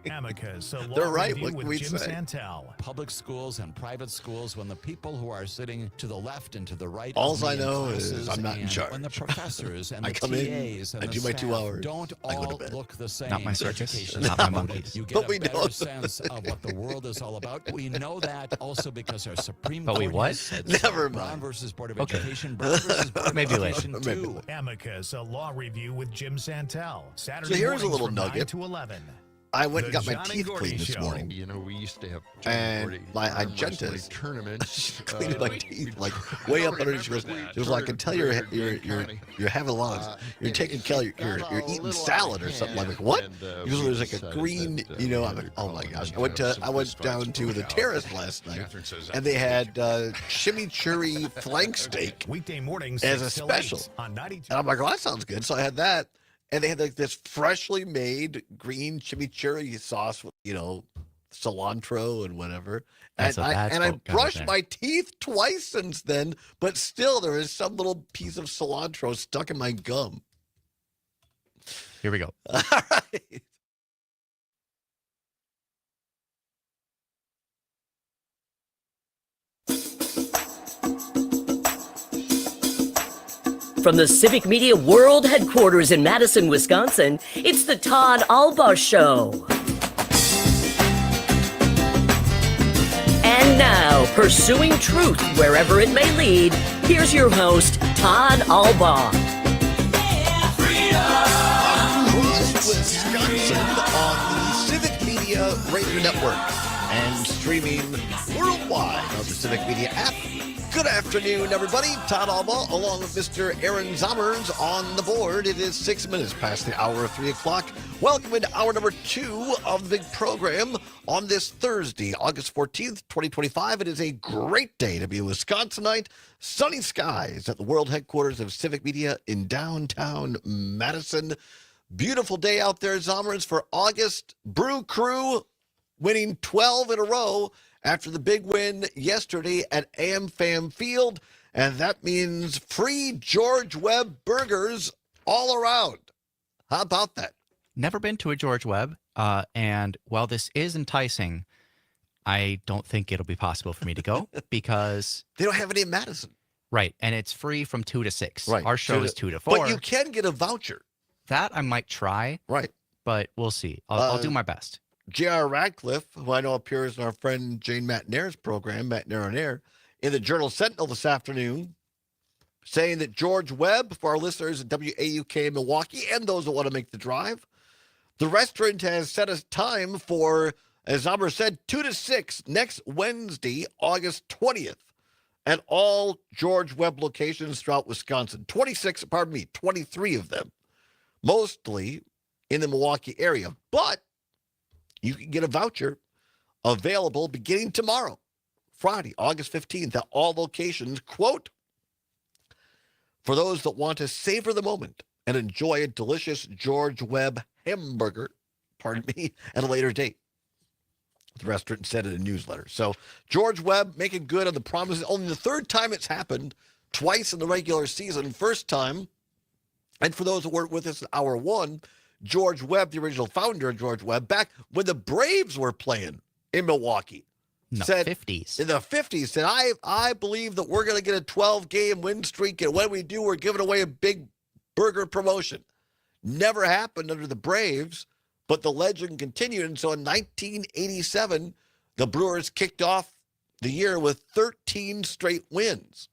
Amicus, a They're law right. review What with can we Jim say? Santel. Public schools and private schools, when the people who are sitting to the left and to the right All of me I in know is classes I'm not in and charge. when the professors and I the come in, TAs and I the do my 2 staff hours, don't I go to all bed. look the same. Not my circus, Education not my promoted. monkeys. You get But a we better know. sense of what the world is all about. We know that also because our Supreme But we Court what? has said so. Never Brown mind. versus Board of Okay. Education, Brown versus Board of Maybe later. Education Maybe 2. later. Amicus, a law review with Jim Santel. Saturday So here's a mornings little from nugget. 9 to 11. I went and The got my John and teeth Gordy cleaned this Show. morning. You know, we used to have And my hygienist cleaned my teeth like way up under. She goes, I can tell you're having a lot of, you're taking care, you're eating salad or something. I'm like, what? Because there's like a green, I'm like, oh my gosh. I went down to the terrace last night, and they had chimichurri flank steak Weekday mornings as a 6 till special. 8 on 92. And I'm like, oh, that sounds good. So I had that. And they had like this freshly made green chimichurri sauce with, cilantro and whatever. And I brushed my teeth twice since then, but still there is some little piece of cilantro stuck in my gum. Here we go. All right. From the Civic Media World Headquarters in Madison, Wisconsin, it's the Todd Allbaugh Show. And now, pursuing truth wherever it may lead, here's your host, Todd Allbaugh. Wisconsin on the Civic Media Radio Network and streaming worldwide on the Civic Media app. Good afternoon, everybody. Todd Allbaugh, along with Mr. Aaron Zommers on the board. It is 6 minutes past the hour of 3 o'clock. Welcome into hour number 2 of the big program on this Thursday, August 14th, 2025. It is a great day to be a Wisconsinite. Sunny skies at the world headquarters of Civic Media in downtown Madison. Beautiful day out there, Zommers, for August. Brew Crew winning 12 in a row after the big win yesterday at AmFam Field, and that means free George Webb burgers all around. How about that? Never been to a George Webb, and while this is enticing, I don't think it'll be possible for me to go because they don't have any in Madison. Right, and it's free from 2 to 6. Right. Our show is 2 to 4. But you can get a voucher. That I might try. Right. But we'll see. I'll do my best. J.R. Radcliffe, who I know appears in our friend Jane McNair's program, McNair on Air, in the Journal Sentinel this afternoon, saying that George Webb, for our listeners at WAUK in Milwaukee and those that want to make the drive, the restaurant has set a time for, as Zommers said, 2 to 6 next Wednesday, August 20th, at all George Webb locations throughout Wisconsin. 23 of them, mostly in the Milwaukee area. But you can get a voucher available beginning tomorrow, Friday, August 15th, at all locations, quote, for those that want to savor the moment and enjoy a delicious George Webb hamburger, at a later date. The restaurant said in a newsletter. So George Webb making good on the promises. Only the third time it's happened, twice in the regular season. First time, and for those that weren't with us in hour 1, George Webb, the original founder of George Webb, back when the Braves were playing in Milwaukee. In the 50s. In the 50s, said, I believe that we're going to get a 12-game win streak, and when we do, we're giving away a big burger promotion. Never happened under the Braves, but the legend continued. And so in 1987, the Brewers kicked off the year with 13 straight wins.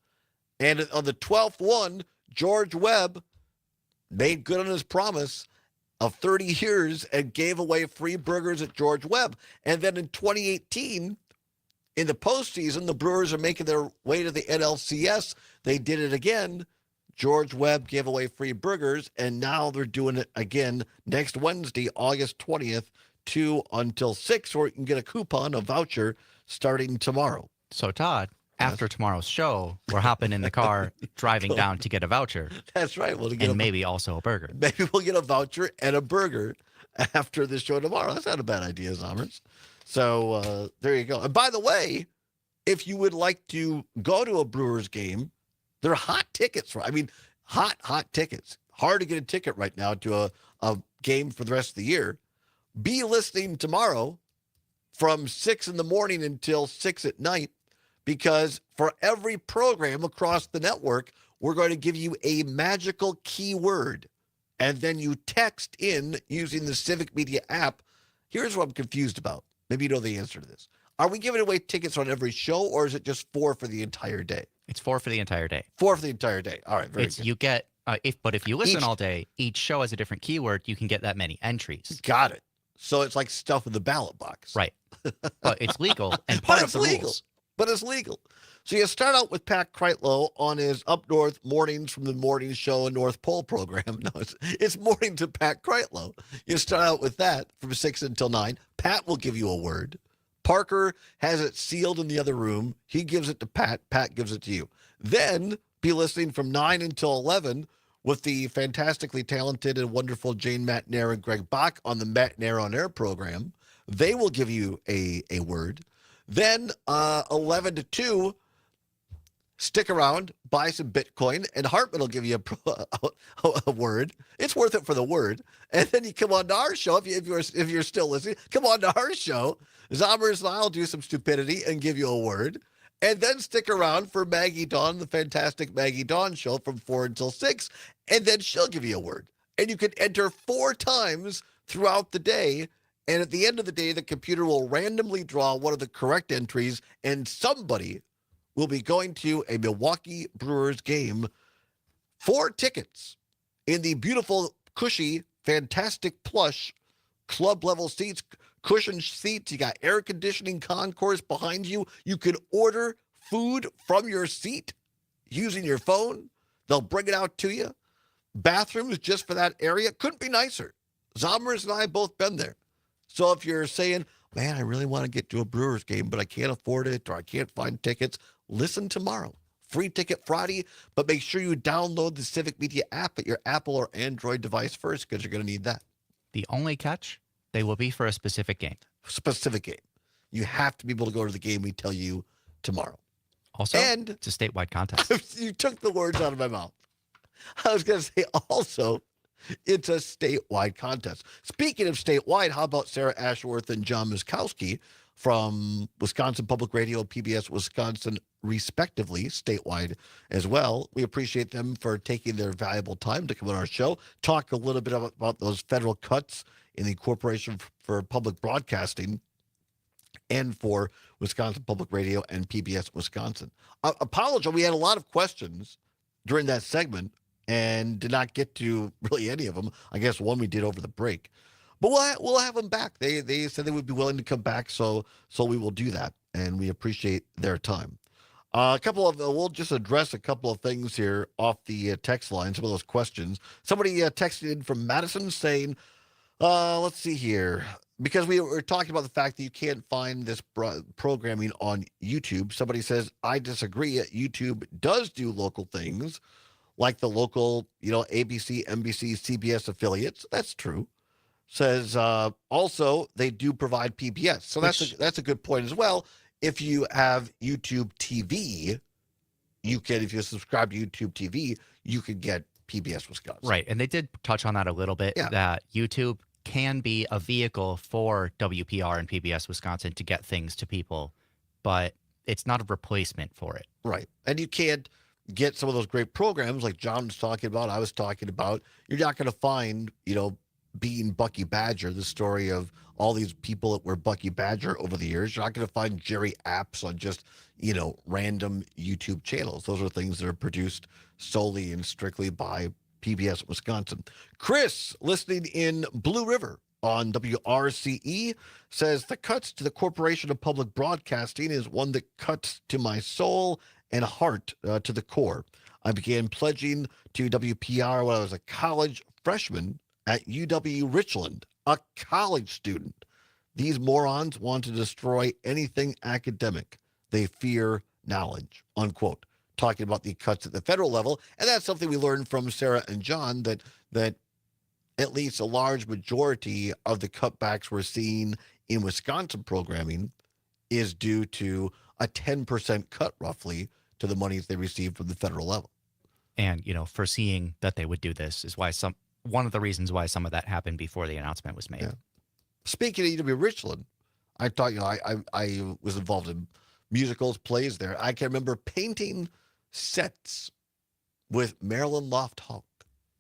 And on the 12th one, George Webb made good on his promise of 30 years and gave away free burgers at George Webb. And then in 2018, in the postseason, the Brewers are making their way to the NLCS. They did it again. George Webb gave away free burgers, and now they're doing it again next Wednesday, August 20th, 2 until 6, where you can get a coupon, a voucher, starting tomorrow. So, Todd, after tomorrow's show, we're hopping in the car, driving down to get a voucher. That's right. Maybe also a burger. Maybe we'll get a voucher and a burger after the show tomorrow. That's not a bad idea, Zommers. So there you go. And by the way, if you would like to go to a Brewers game, they're hot tickets. Hot tickets. Hard to get a ticket right now to a game for the rest of the year, be listening tomorrow from 6 in the morning until 6 at night, because for every program across the network, we're going to give you a magical keyword, and then you text in using the Civic Media app. Here's what I'm confused about. Maybe you know the answer to this. Are we giving away tickets on every show, or is it just 4 for the entire day? It's 4 for the entire day. 4 for the entire day. All right, very It's good. you get if you listen all day, each show has a different keyword. You can get that many entries. Got it. So it's like stuff in the ballot box. Right. But it's legal and But part of it's the legal. rules. But it's legal. So you start out with Pat Kreitlow on his Up North Mornings from the Morning Show and North Pole program. No, it's Morning to Pat Kreitlow. You start out with that from 6 until 9. Pat will give you a word. Parker has it sealed in the other room. He gives it to Pat. Pat gives it to you. Then be listening from 9 until 11 with the fantastically talented and wonderful Jane Matnair and Greg Bach on the Matnair on Air program. They will give you a word. Then 11 to 2, stick around, buy some Bitcoin, and Hartman will give you a word. It's worth it for the word. And then you come on to our show, if you're still listening, come on to our show. Zombers and I will do some stupidity and give you a word. And then stick around for Maggie Dawn, the fantastic Maggie Dawn show from 4 until 6. And then she'll give you a word. And you can enter 4 times throughout the day. And at the end of the day, the computer will randomly draw one of the correct entries, and somebody will be going to a Milwaukee Brewers game. 4 tickets in the beautiful, cushy, fantastic plush club-level seats, cushioned seats. You got air conditioning concourse behind you. You can order food from your seat using your phone. They'll bring it out to you. Bathrooms just for that area. Couldn't be nicer. Zombers and I both been there. So if you're saying, man, I really want to get to a Brewers game, but I can't afford it or I can't find tickets, listen tomorrow. Free ticket Friday, but make sure you download the Civic Media app at your Apple or Android device first, because you're going to need that. The only catch, they will be for a specific game. Specific game. You have to be able to go to the game we tell you tomorrow. Also, and it's a statewide contest. You took the words out of my mouth. I was going to say also, it's a statewide contest. Speaking of statewide, how about Sarah Ashworth and John Muskowski from Wisconsin Public Radio, PBS Wisconsin, respectively, statewide as well. We appreciate them for taking their valuable time to come on our show, talk a little bit about those federal cuts in the Corporation for Public Broadcasting and for Wisconsin Public Radio and PBS Wisconsin. Apologize, we had a lot of questions during that segment and did not get to really any of them. I guess one we did over the break. But we'll have them back. They said they would be willing to come back, so we will do that, and we appreciate their time. We'll just address a couple of things here off the text line, some of those questions. Somebody texted in from Madison saying, let's see here, because we were talking about the fact that you can't find this programming on YouTube. Somebody says, I disagree. YouTube does do local things, like the local, ABC, NBC, CBS affiliates. That's true. Says also they do provide PBS. So that's a good point as well. If you have YouTube TV, if you subscribe to YouTube TV, you could get PBS Wisconsin. Right. And they did touch on that a little bit, that YouTube can be a vehicle for WPR and PBS Wisconsin to get things to people, but it's not a replacement for it. Right. And you can't get some of those great programs like John was talking about, I was talking about. You're not going to find, being Bucky Badger, the story of all these people that were Bucky Badger over the years. You're not going to find Jerry Apps on just, random YouTube channels. Those are things that are produced solely and strictly by PBS Wisconsin. Chris, listening in Blue River on WRCE, says the cuts to the Corporation of Public Broadcasting is one that cuts to my soul and heart to the core. I began pledging to WPR when I was a college freshman at UW Richland, a college student. These morons want to destroy anything academic. They fear knowledge, unquote. Talking about the cuts at the federal level. And that's something we learned from Sarah and John, that at least a large majority of the cutbacks we're seeing in Wisconsin programming is due to a 10% cut, roughly, to the monies they receive from the federal level. And, foreseeing that they would do this is why one of the reasons why some of that happened before the announcement was made. Yeah. Speaking of UW Richland, I thought, I was involved in musicals, plays there. I can remember painting sets with Marilyn Loft-Hawk.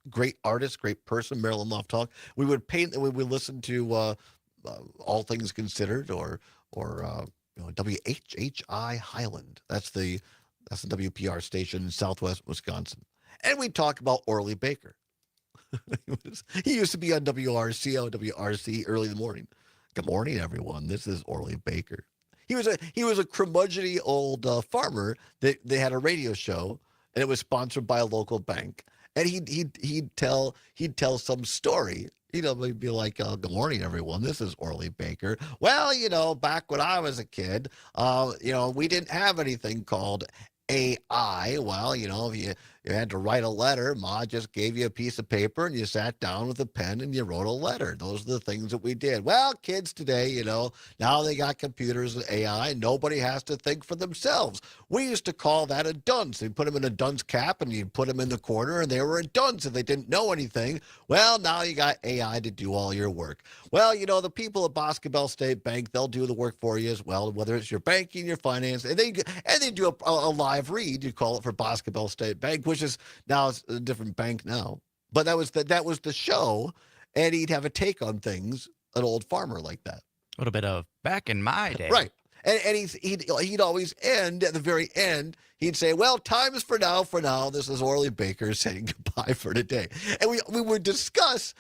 Great artist, great person, Marilyn Loft-Hawk. We would paint and we would listen to All Things Considered or WHHI Highland. That's the WPR station in Southwest Wisconsin. And we talk about Orly Baker. He used to be on WRC early in the morning. Good morning, everyone. This is Orly Baker. He was a curmudgeony old farmer that they had a radio show, and it was sponsored by a local bank. And he'd tell some story. He'd be like, "Good morning, everyone. This is Orly Baker. Well, back when I was a kid, we didn't have anything called AI. Well, if you had to write a letter, Ma just gave you a piece of paper and you sat down with a pen and you wrote a letter. Those are the things that we did. Well, kids today, now they got computers and AI. Nobody has to think for themselves. We used to call that a dunce. They put them in a dunce cap and you put them in the corner and they were a dunce if they didn't know anything. Well, now you got AI to do all your work. Well, the people at Boscobel State Bank, they'll do the work for you as well, whether it's your banking, your finance, and they do a live read. You call it for Boscobel State Bank, which is now it's a different bank now. But that was the show, and he'd have a take on things, an old farmer like that. A little bit of back in my day. Right. And he'd always end at the very end. He'd say, "Well, time is for now. For now, this is Orly Baker saying goodbye for today." And we would discuss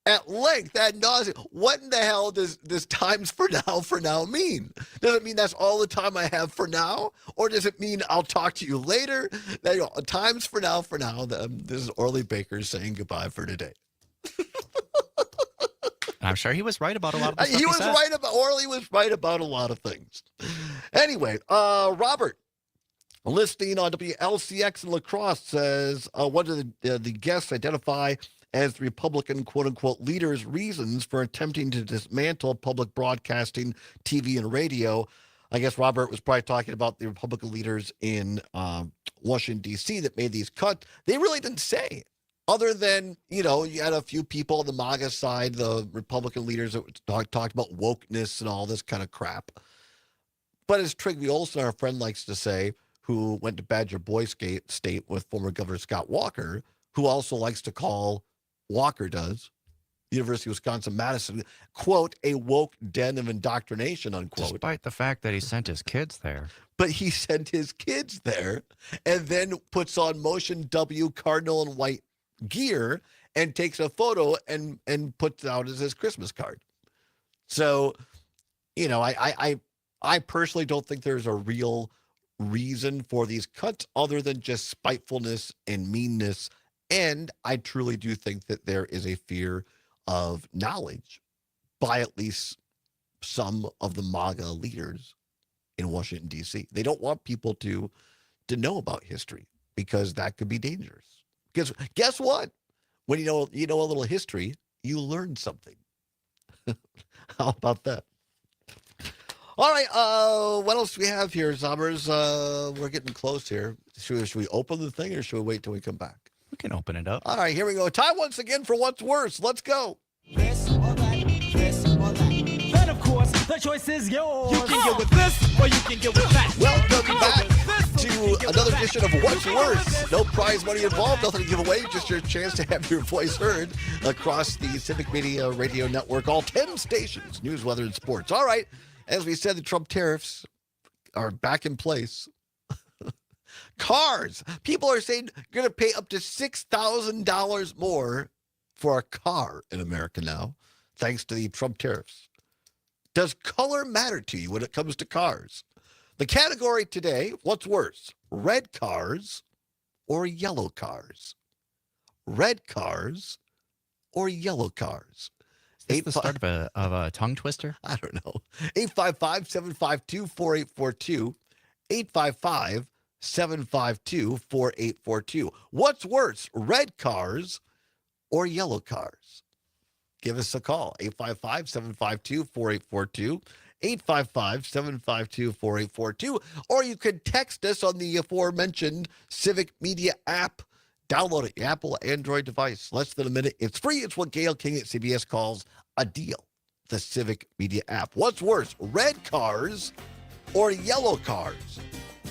at length, ad nauseam, what in the hell does this times for now mean? Does it mean that's all the time I have for now? Or does it mean I'll talk to you later? Times for now. This is Orly Baker saying goodbye for today. I'm sure he was right about a lot of the stuff He was right about, Orly was right about a lot of things. Anyway, Robert, listening on WLCX in La Crosse, says, what do the guests identify as the Republican quote-unquote leaders' reasons for attempting to dismantle public broadcasting, TV, and radio? I guess Robert was probably talking about the Republican leaders in Washington, D.C. that made these cuts. They really didn't say, other than, you had a few people on the MAGA side, the Republican leaders that talked about wokeness and all this kind of crap. But as Trygve Olsen, our friend, likes to say, who went to Badger Boy State with former Governor Scott Walker, who also likes to call Walker does, University of Wisconsin-Madison, quote, a woke den of indoctrination, unquote. Despite the fact that he sent his kids there. But he sent his kids there and then puts on Motion W cardinal and white gear and takes a photo and puts it out as his Christmas card. So, I personally don't think there's a real reason for these cuts other than just spitefulness and meanness. And I truly do think that there is a fear of knowledge by at least some of the MAGA leaders in Washington, D.C. They don't want people to know about history because that could be dangerous. Because guess what? When you know a little history, you learn something. How about that? All right, what else do we have here, Zombers? We're getting close here. Should we open the thing or should we wait till we come back? We can open it up. All right, here we go. Time once again for What's Worse. Let's go. This or that, this or that. Then, of course, the choice is yours. You can get with this or you can get with that. Welcome back to another edition of What's Worse. No prize money involved, nothing to give away, just your chance to have your voice heard across the Civic Media Radio Network, all 10 stations, news, weather, and sports. All right, as we said, the Trump tariffs are back in place. Cars. People are saying you're going to pay up to $6,000 more for a car in America now, thanks to the Trump tariffs. Does color matter to you when it comes to cars? The category today, what's worse, red cars or yellow cars? Red cars or yellow cars? Is this the start of a tongue twister? I don't know. 855-752-4842. 855-752-4842. What's worse, red cars or yellow cars? Give us a call, 855-752-4842, 855-752-4842, or you could text us on the aforementioned Civic Media app, Download it, your Apple, Android device. Less than a minute. It's free. It's what Gail King at CBS calls a deal. The Civic Media app. What's worse, red cars or yellow cars?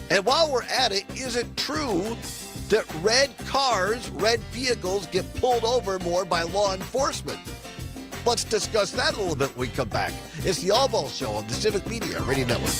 And while we're at it, is it true that red cars, red vehicles get pulled over more by law enforcement? Let's discuss that a little bit when we come back. It's the Allbaugh Show on the Civic Media Radio Network.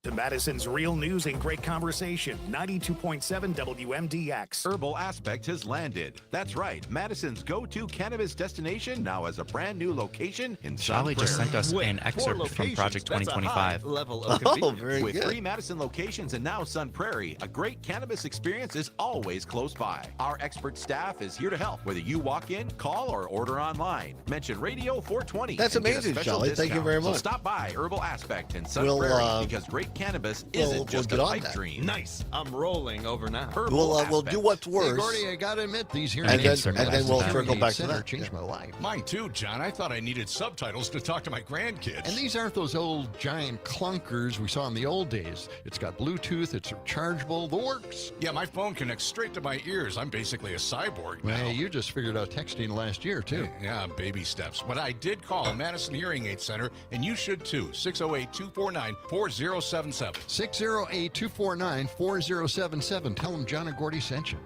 To Madison's real news and great conversation, 92.7 WMDX. Herbal Aspect has landed. That's right. Madison's go-to cannabis destination now has a brand new location in Sun Charlie just Prairie. sent us an excerpt from Project 2025. Level of convenience. With 3 Madison locations and now Sun Prairie, a great cannabis experience is always close by. Our expert staff is here to help, whether you walk in, call, or order online. Mention Radio 420. That's and get a amazing, special Charlie. Thank you discount. very much. So stop by Herbal Aspect in Sun We'll, Prairie because great cannabis isn't just get a on pipe that. dream. Nice. I'm rolling over now. We'll do what's worse. Hey, Gordy, I gotta admit, these hearing And then- aids and then we'll hearing circle aid back to center that. changed my life. Mine too, John. I thought I needed subtitles to talk to my grandkids. And these aren't those old giant clunkers we saw in the old days. It's got Bluetooth, it's rechargeable, the works. Yeah, my phone connects straight to my ears. I'm basically a cyborg now. Well, you just figured out texting last year, too. Yeah, baby steps. But I did call Madison Hearing Aid Center, and you should too. 608-249-4077. 608-249-4077. Tell them John and Gordy sent you.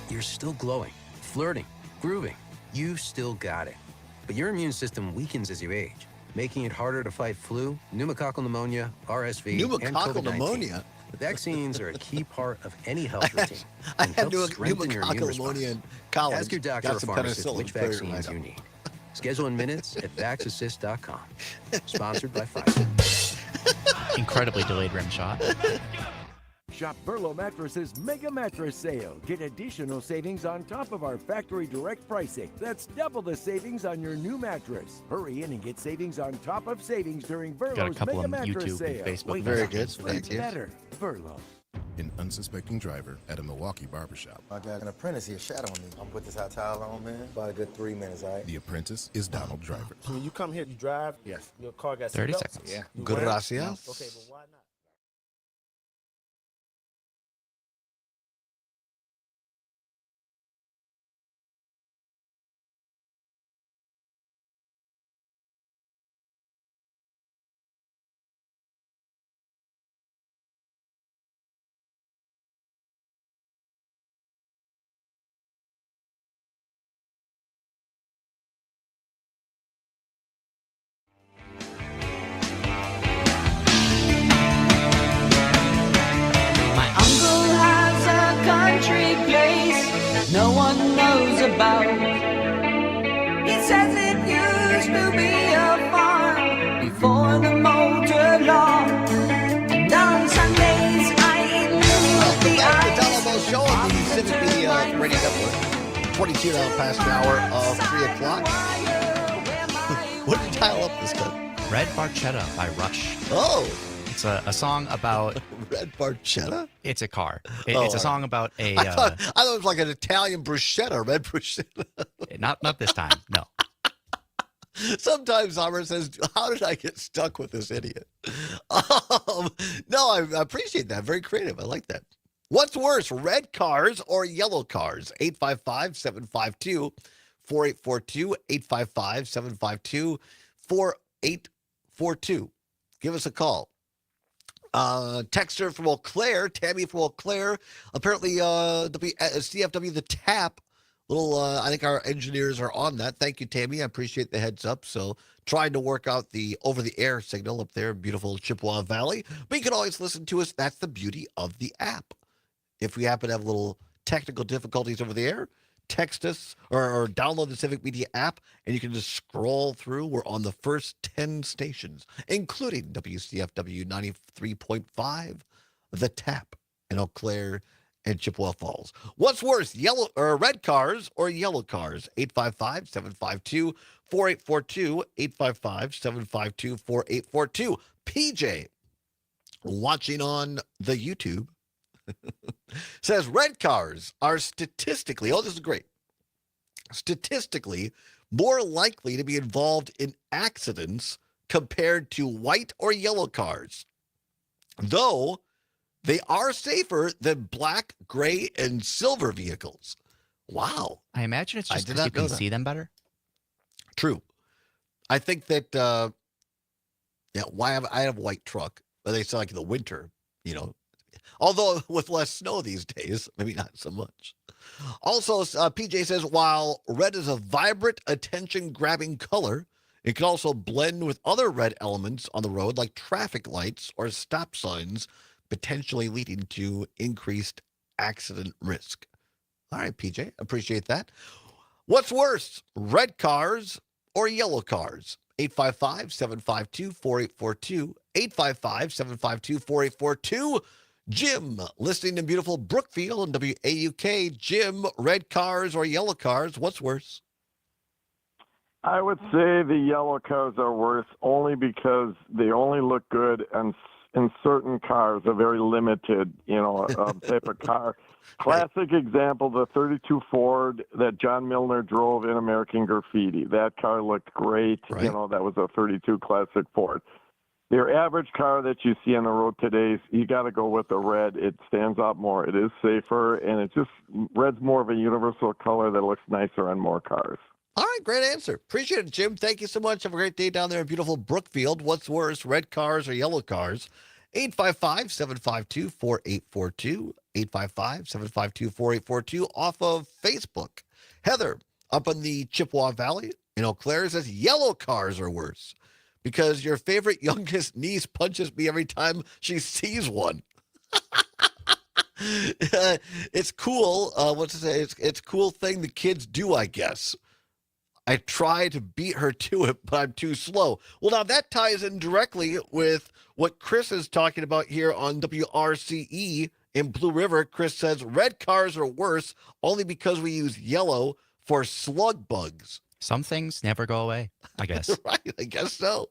You're still glowing, flirting, grooving. You still got it. But your immune system weakens as you age, making it harder to fight flu, pneumococcal pneumonia, RSV, and Pneumococcal COVID-19. pneumonia? Vaccines are a key part of any health routine. I and had help strengthen your immune pneumococcal response. pneumonia in college. Ask your doctor Got or some pharmacist penicillin. which Very vaccines nice. you need. Schedule in minutes at vaxassist.com. Sponsored by Pfizer. Incredibly delayed rim shot. Shop Burlow Mattresses Mega Mattress Sale. Get additional savings on top of our factory direct pricing. That's double the savings on your new mattress. Hurry in and get savings on top of savings during Burlow's couple Mega of Mattress YouTube Sale. and Facebook Wait, Very good. sleep Thank you. better. Burlow. An unsuspecting driver at a Milwaukee barbershop. I got an apprentice here shadowing me. I'm gonna put this hot towel on, man. About a good 3 minutes, all right? The apprentice is Donald Driver. When you come here, you drive. Yes. Your car got 30 seatbelts? seconds. Yeah. You wear 'em? Gracias. Okay, but why not? My uncle has a country place no one knows about. He says it used to be a farm before the motor law. And on Sundays I look the It's Allbaugh Show on the Civic Media Radio Network. 22 now past the hour of 3 o'clock. What did you dial up this time? Red Barchetta by Rush. Oh. It's a song about... Red Barchetta? It's a car. Oh, It's all a song right. about a... I thought it was like an Italian bruschetta, red bruschetta. not this time, no. Sometimes Summer says, how did I get stuck with this idiot? No, I appreciate that. Very creative. I like that. What's worse, red cars or yellow cars? 855-752-4842. 855-752-4842. Give us a call. Texter from Eau Claire, Tammy from Eau Claire. Apparently, CFW, the tap. I think our engineers are on that. Thank you, Tammy. I appreciate the heads up. So, trying to work out the over-the-air signal up there in beautiful Chippewa Valley. But you can always listen to us. That's the beauty of the app. If we happen to have little technical difficulties over the air, text us or download the Civic Media app, and you can just scroll through. We're on the first 10 stations, including WCFW 93.5, The Tap in Eau Claire and Chippewa Falls. What's worse, red cars or yellow cars? 855-752-4842, 855-752-4842. PJ, watching on the YouTube, says red cars are statistically, this is great, statistically more likely to be involved in accidents compared to white or yellow cars. though they are safer than black, gray, and silver vehicles. Wow. I imagine it's I just did because you not know can that. see them better. True. I think that, why I have a white truck, but they say like in the winter, although with less snow these days, maybe not so much. Also, PJ says, while red is a vibrant, attention-grabbing color, it can also blend with other red elements on the road, like traffic lights or stop signs, potentially leading to increased accident risk. All right, PJ, appreciate that. What's worse, red cars or yellow cars? 855-752-4842, 855-752-4842. Jim, listening in beautiful Brookfield and WAUK. Jim, red cars or yellow cars, what's worse? I would say the yellow cars are worse only because they only look good and in certain cars, a very limited, type of car. Classic example, the 32 Ford that John Milner drove in American Graffiti. That car looked great. Right. That was a 32 Classic Ford. Your average car that you see on the road today, you got to go with the red. It stands out more. It is safer, and red's more of a universal color that looks nicer on more cars. All right, great answer. Appreciate it, Jim. Thank you so much. Have a great day down there in beautiful Brookfield. What's worse, red cars or yellow cars? 855-752-4842, 855-752-4842 off of Facebook. Heather, up in the Chippewa Valley in Eau Claire, says yellow cars are worse because your favorite youngest niece punches me every time she sees one. It's cool. It's a cool thing the kids do, I guess. I try to beat her to it, but I'm too slow. Well, now that ties in directly with what Chris is talking about here on WRCE in Blue River. Chris says red cars are worse only because we use yellow for slug bugs. Some things never go away, I guess. Right, I guess so.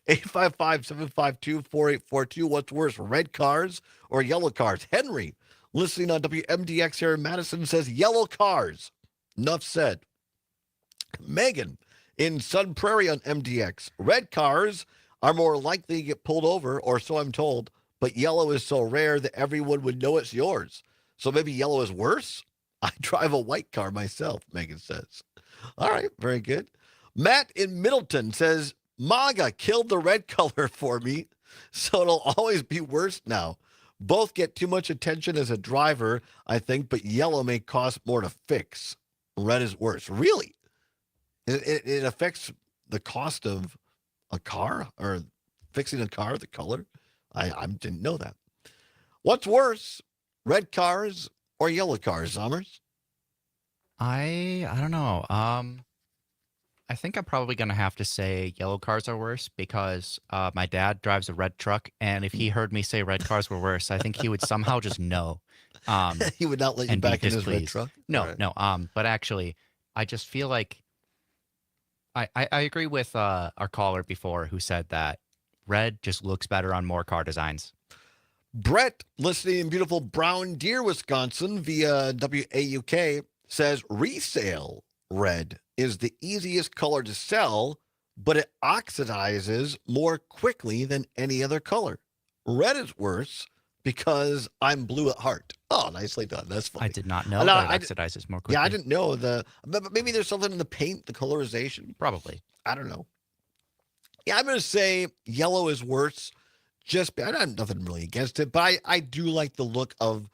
855-752-4842. What's worse, red cars or yellow cars? Henry, listening on WMDX here in Madison, says yellow cars. Enough said. Megan, in Sun Prairie on MDX, red cars are more likely to get pulled over, or so I'm told, but yellow is so rare that everyone would know it's yours. So maybe yellow is worse? I drive a white car myself, Megan says. All right, very good. Matt in Middleton says, MAGA killed the red color for me, so it'll always be worse now. Both get too much attention as a driver, I think, but yellow may cost more to fix. Red is worse. Really? It affects the cost of a car or fixing a car, the color? I didn't know that. What's worse, red cars or yellow cars, Summers? I don't know. I think I'm probably going to have to say yellow cars are worse because my dad drives a red truck, and if he heard me say red cars were worse, I think he would somehow just know. He would not let you and be back in his red displeased. truck? No, All right. no. But actually, I just feel like I agree with our caller before who said that red just looks better on more car designs. Brett, listening in beautiful Brown Deer, Wisconsin via WAUK, says resale red is the easiest color to sell, but it oxidizes more quickly than any other color. Red is worse because I'm blue at heart. Oh, nicely done. That's funny. I did not know that it oxidizes more quickly. Yeah, I didn't know but maybe there's something in the paint, the colorization. Probably. I don't know. Yeah, I'm going to say yellow is worse. I have nothing really against it, but I do like the look of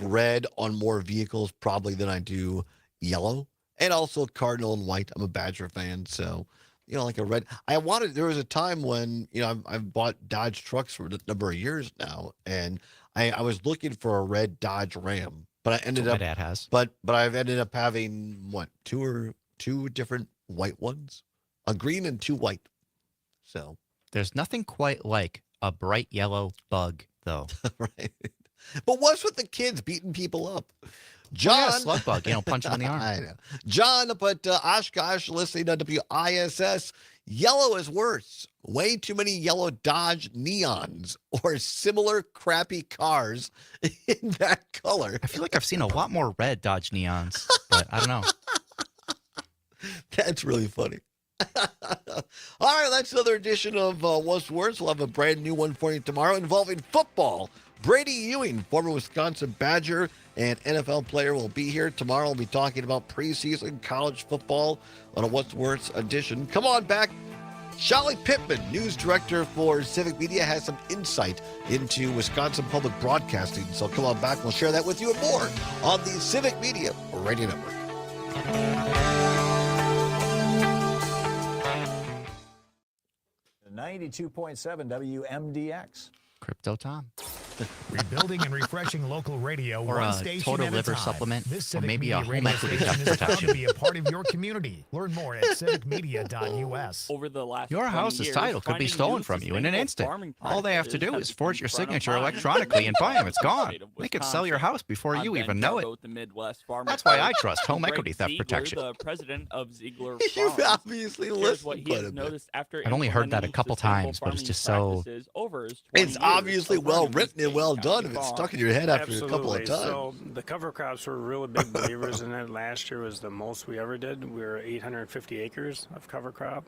red on more vehicles probably than I do yellow. And also cardinal and white. I'm a Badger fan, so like a red. There was a time when I've bought Dodge trucks for a number of years now, and I was looking for a red Dodge Ram, but I ended up my dad has. But I've ended up having two different white ones, a green and two white. So there's nothing quite like a bright yellow bug, though. Right. But what's with the kids beating people up? John, slug bug, punch him in the arm. I know. John up at Oshkosh, listening to WISS. Yellow is worse. Way too many yellow Dodge Neons or similar crappy cars in that color. I feel like I've seen a lot more red Dodge Neons, but I don't know. That's really funny. All right, that's another edition of What's Worse. We'll have a brand new one for you tomorrow involving football. Brady Ewing, former Wisconsin Badger and NFL player, will be here. Tomorrow we'll be talking about preseason college football on a What's Worse edition. Come on back. Shelly Pittman, news director for Civic Media, has some insight into Wisconsin public broadcasting. So come on back. We'll share that with you and more on the Civic Media Radio Network. 92.7 WMDX. Crypto Tom. Rebuilding and refreshing local radio, Or one a station total at a liver time. supplement, This or Civic maybe Media a home radio equity station theft is proud protection. to be a part of your community. Learn more at civicmedia.us. Over the last Your 20 house's years, title could be finding stolen new from you in an sustainable instant. farming All they have to practices do has is forge been your front of signature mind electronically and bam, it's gone. state of They could sell your house before I'm you Ben even know Jarbo it. with the Midwest Farmer That's why I Report. trust home Greg equity theft Ziegler, protection. the president of Ziegler You've Farms, obviously shares listened what he quite has a bit. noticed after I've only heard that a implementing couple sustainable times, but it's farming just so. practices over his 20 It's years obviously of well running written and East well Dane done County if it's Farm. stuck in your head after a couple of Absolutely. times. So the cover crops were really big believers in it. Last year was the most we ever did. We were 850 acres of cover crop.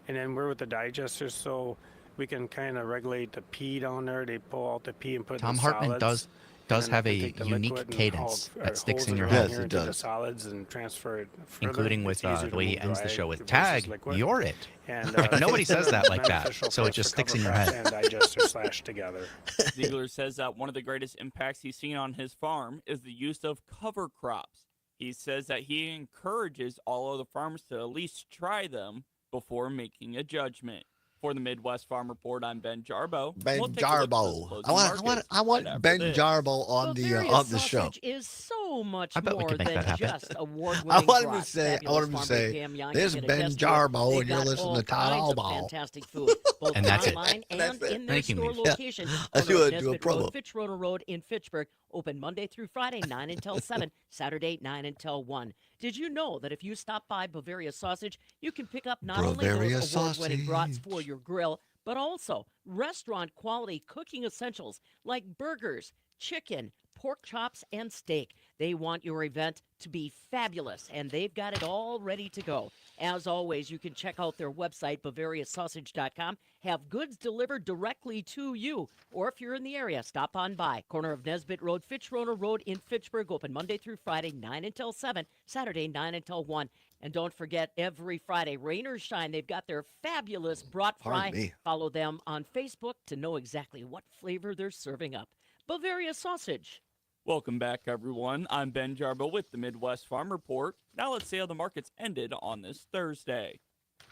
And then we're with the digesters, so we can kind of regulate the pee down there. They pull out the pee and put it in Tom the Hartman solids. does And then have they a take the unique liquid and cadence haul- that sticks hose in it your around head. here into the solids and transfer it further. Including with It's easier the to way he move ends the dry show with versus tag, liquid. you're it. And, Nobody says that like that, beneficial so for it us just for sticks cover in your crops head. And digester slashed together. Ziegler says that one of the greatest impacts he's seen on his farm is the use of cover crops. He says that he encourages all of the farmers to at least try them before making a judgment. For the Midwest Farm Report, I'm Ben Jarbo. Ben We'll take a look at those Jarbo. closing I markets want right after Ben this. Jarbo on the show. Sausage is so much I bet we more could make than that happen. just award-winning I want him to brats. say, Fabulous farm Cam Young "This can Ben attest to it. Jarbo, They've and you're got listening all to Todd kinds of Allbaugh." fantastic food, both And that's it. online and That's it. in their Thank you, store Neve. location. I do Corner a of Nesbitt promo. Road, Fitzroy Road in Fitchburg. Open Monday through Friday, 9 until 7. Saturday, 9 until 1. Did you know that if you stop by Bavaria Sausage, you can pick up not only Bavaria those award-winning brats Sausage. for your grill, but also restaurant quality cooking essentials like burgers, chicken, pork chops, and steak. They want your event to be fabulous, and they've got it all ready to go. As always, you can check out their website, BavariaSausage.com. Have goods delivered directly to you. Or if you're in the area, stop on by. Corner of Nesbitt Road, Fitzroy Road in Fitchburg. Open Monday through Friday, 9 until 7. Saturday, 9 until 1. And don't forget, every Friday, rain or shine, they've got their fabulous brat fry. Pardon me. Follow them on Facebook to know exactly what flavor they're serving up. Bavaria Sausage. Welcome back, everyone. I'm Ben Jarbo with the Midwest Farm Report. Now let's see how the markets ended on this Thursday.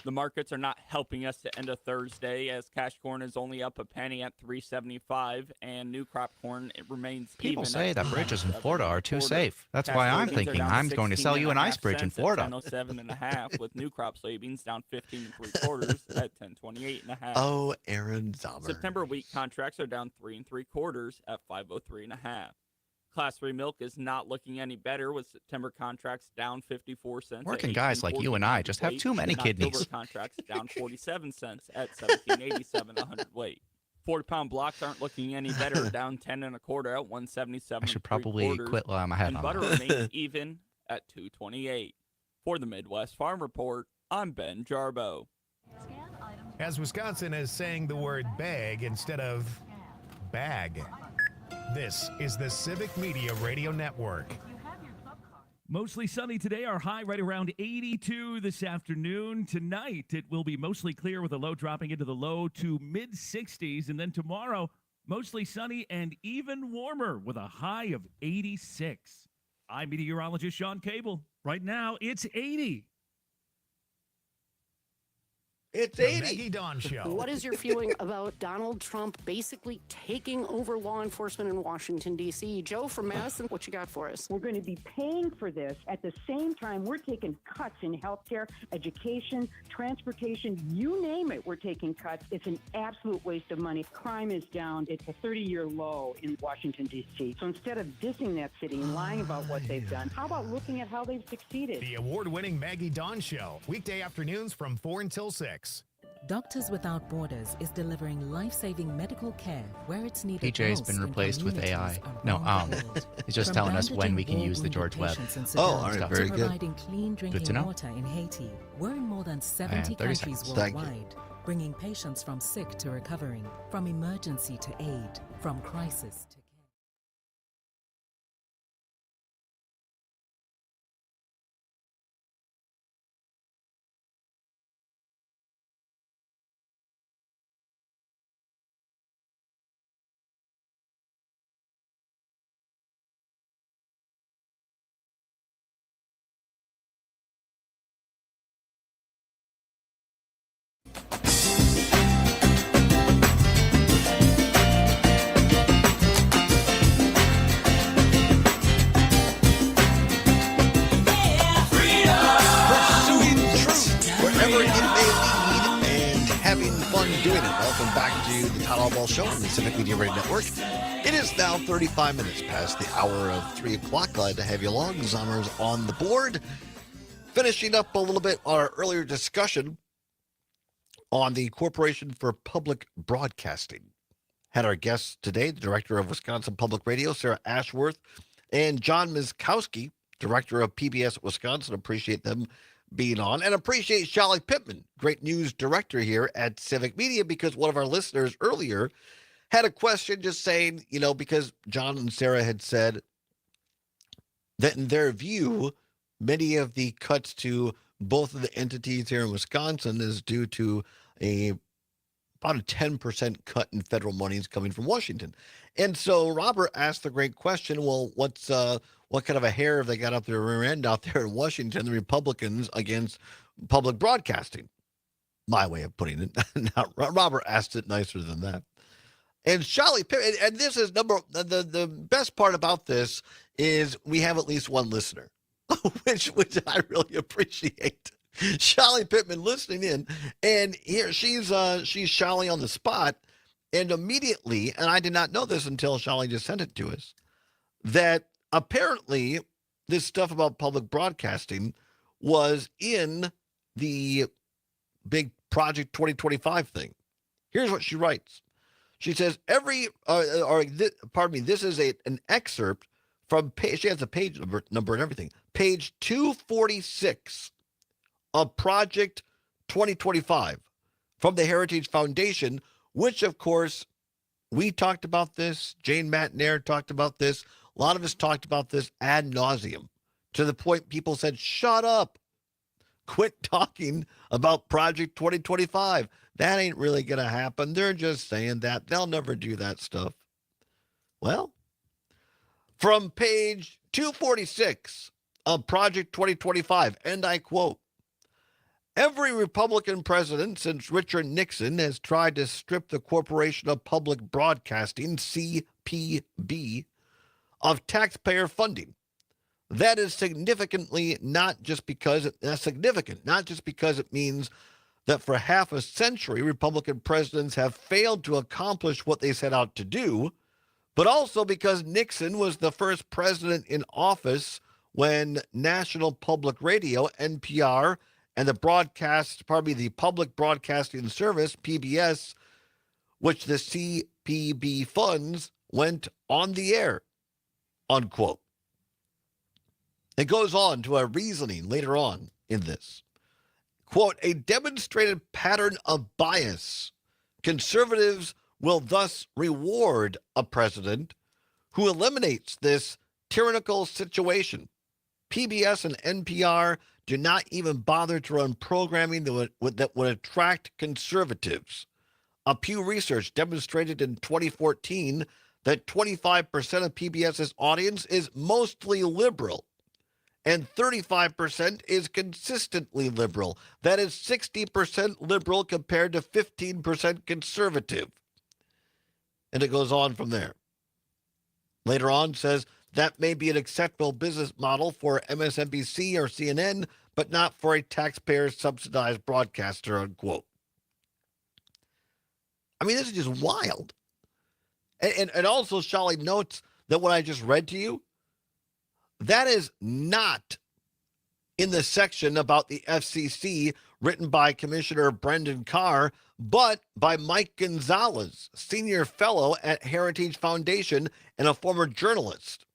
The markets are not helping us to end a Thursday, as cash corn is only up a penny at $3.75, and new crop corn it remains People even say at that bridges in $2.77 Florida are a too quarter. safe. That's Cash why I'm soybeans are thinking down I'm going to sell you an 16.5 ice bridge in cents Florida. at 10.7.5, with new crop soybeans down 15 3/4 at 10.28.5. Oh, Aaron Zommer. September wheat contracts are down 3 3/4 at 503.5. Class 3 milk is not looking any better, with September contracts down 54 cents. Working guys like you and I just have too many kidneys. October contracts down 47 cents at 17.87 a hundredweight. 40-pound blocks aren't looking any better, down 10 1/4 at 177. I should probably quit while I'm ahead And on butter that. remains even at 2.28. For the Midwest Farm Report, I'm Ben Jarbo. As Wisconsin is saying the word bag instead of bag. This is the Civic Media Radio Network. Mostly sunny today. Our high right around 82 this afternoon. Tonight, it will be mostly clear with a low dropping into the low to mid-60s. And then tomorrow, mostly sunny and even warmer with a high of 86. I'm meteorologist Sean Cable. Right now, it's 80. It's The 80. Maggie Dawn Show. What is your feeling about Donald Trump basically taking over law enforcement in Washington, D.C.? Joe from Madison, what you got for us? We're going to be paying for this. At the same time, we're taking cuts in healthcare, education, transportation, you name it, we're taking cuts. It's an absolute waste of money. Crime is down. It's a 30-year low in Washington, D.C. So instead of dissing that city and lying about what they've done, how about looking at how they've succeeded? The award-winning Maggie Dawn Show. Weekday afternoons from 4 until 6. Doctors Without Borders is delivering life-saving medical care where it's needed PJ's most been in replaced with AI. communities No, around the world. he's just From telling us when bandaging we can use the war-wounded George Webb. patients in Oh, Sudan all right, stuff. very to good. providing clean to drinking know. water in Haiti. We're in more than 70 30 countries seconds. Thank you. worldwide, bringing patients from sick to recovering, from emergency to aid, from crisis to care. Pursuing truth wherever it may lead and having fun doing it. Welcome back to the Todd Allbaugh Show on the Civic Media Radio Network. It is now 35 minutes past the hour of 3 o'clock. Glad to have you along. Zommer's on the board. Finishing up a little bit on our earlier discussion on the Corporation for Public Broadcasting. Had our guests today, the director of Wisconsin Public Radio, Sarah Ashworth, and John Miskowski, director of PBS Wisconsin. Appreciate them being on, and appreciate Shelly Pittman, great news director here at Civic Media, because one of our listeners earlier had a question just saying, because John and Sarah had said that in their view, many of the cuts to both of the entities here in Wisconsin is due to about a 10% cut in federal monies coming from Washington. And so Robert asked the great question, well, what kind of a hair have they got up their rear end out there in Washington, the Republicans, against public broadcasting? My way of putting it. Now, Robert asked it nicer than that. And Shelly Pittman, and this is the best part about this is we have at least one listener, which I really appreciate. Shelly Pittman listening in, and here she's Shelly on the spot, and immediately, and I did not know this until Shelly just sent it to us, that apparently this stuff about public broadcasting was in the big Project 2025 thing. Here's what she writes. She says, this is an excerpt from page, she has a page number and everything, page 246 of Project 2025 from the Heritage Foundation, which, of course, we talked about this. Jane Matnair talked about this. A lot of us talked about this ad nauseum, to the point people said, shut up. Quit talking about Project 2025. That ain't really going to happen. They're just saying that. They'll never do that stuff. Well, from page 246 of Project 2025, and I quote, every Republican president since Richard Nixon has tried to strip the Corporation of Public Broadcasting, CPB, of taxpayer funding. That is significant, not just because it means that for half a century, Republican presidents have failed to accomplish what they set out to do, but also because Nixon was the first president in office when National Public Radio, NPR, and the Public Broadcasting Service, PBS, which the CPB funds, went on the air, unquote. It goes on to a reasoning later on in this. Quote, a demonstrated pattern of bias. Conservatives will thus reward a president who eliminates this tyrannical situation. PBS and NPR do not even bother to run programming that would attract conservatives. A Pew Research demonstrated in 2014 that 25% of PBS's audience is mostly liberal, and 35% is consistently liberal. That is 60% liberal compared to 15% conservative. And it goes on from there. Later on says that may be an acceptable business model for MSNBC or CNN, but not for a taxpayer-subsidized broadcaster, unquote. I mean, this is just wild. And also, Shelly notes that what I just read to you, that is not in the section about the FCC written by Commissioner Brendan Carr, but by Mike Gonzalez, senior fellow at Heritage Foundation and a former journalist.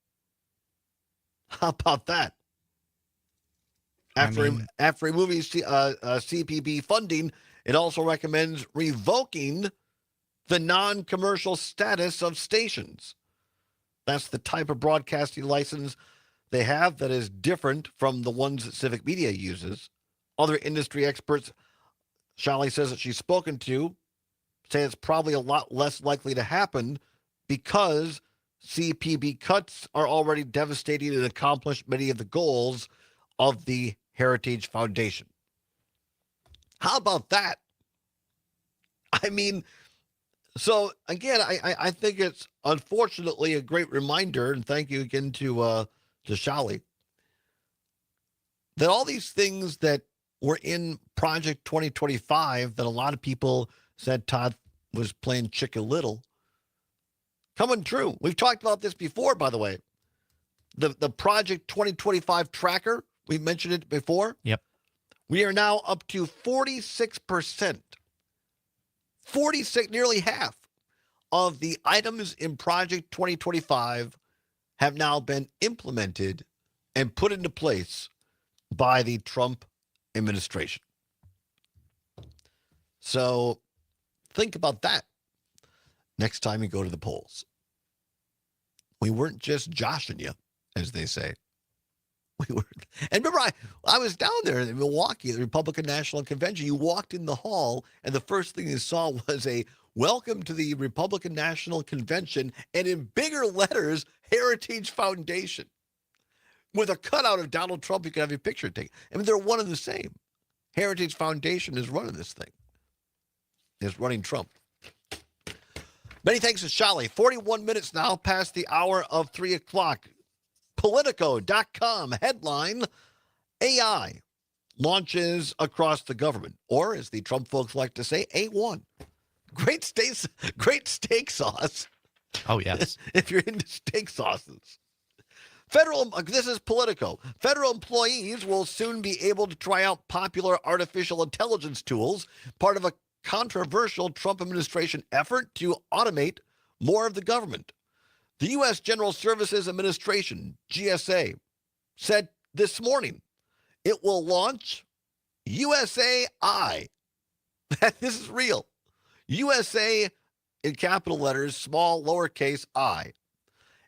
How about that? After removing CPB funding, it also recommends revoking the non-commercial status of stations. That's the type of broadcasting license they have that is different from the ones that Civic Media uses. Other industry experts, Shally says that she's spoken to, say it's probably a lot less likely to happen because CPB cuts are already devastating and accomplish many of the goals of the Heritage Foundation. How about that? I mean, so again, I think it's unfortunately a great reminder, and thank you again to Shally, that all these things that were in Project 2025 that a lot of people said Todd was playing Chicken Little, coming true. We've talked about this before, by the way. The Project 2025 tracker, we mentioned it before. Yep. We are now up to 46%. 46, nearly half of the items in Project 2025 have now been implemented and put into place by the Trump administration. So think about that next time you go to the polls. We weren't just joshing you, as they say. We were, and remember, I was down there in Milwaukee at the Republican National Convention. You walked in the hall, and the first thing you saw was a welcome to the Republican National Convention, and in bigger letters, Heritage Foundation. With a cutout of Donald Trump, you can have your picture taken. I mean, they're one and the same. Heritage Foundation is running this thing. Is running Trump. Many thanks to Shally. 41 minutes now past the hour of 3 o'clock. Politico.com headline, AI launches across the government, or as the Trump folks like to say, A1. Great steak sauce. Oh, yes. If you're into steak sauces. This is Politico. Federal employees will soon be able to try out popular artificial intelligence tools, part of a controversial Trump administration effort to automate more of the government. The U.S. General Services Administration, GSA, said this morning it will launch USAI. This is real. USA in capital letters, small, lowercase I.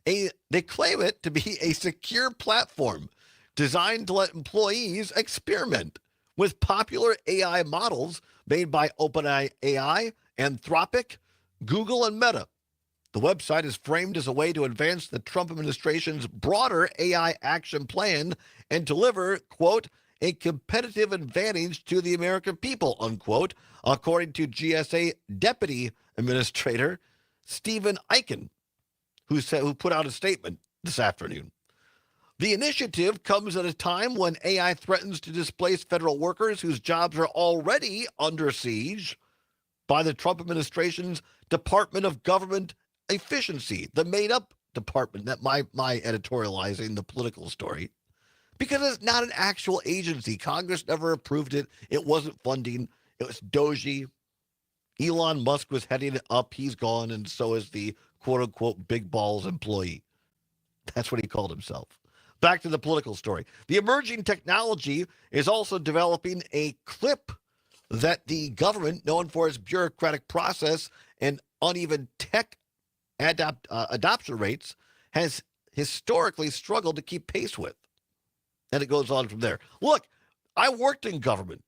They claim it to be a secure platform designed to let employees experiment with popular AI models made by OpenAI, Anthropic, Google, and Meta. The website is framed as a way to advance the Trump administration's broader AI action plan and deliver, quote, a competitive advantage to the American people, unquote, according to GSA Deputy Administrator Stephen Eichen, who put out a statement this afternoon. The initiative comes at a time when AI threatens to displace federal workers whose jobs are already under siege by the Trump administration's Department of Government Efficiency, the made-up department, that my editorializing the political story, because it's not an actual agency. Congress never approved it. It wasn't funding. It was doji. Elon Musk was heading it up. He's gone, and so is the quote-unquote big balls employee. That's what he called himself. Back to the political story. The emerging technology is also developing a clip that the government, known for its bureaucratic process and uneven tech adoption rates, has historically struggled to keep pace with. And it goes on from there. Look, I worked in government.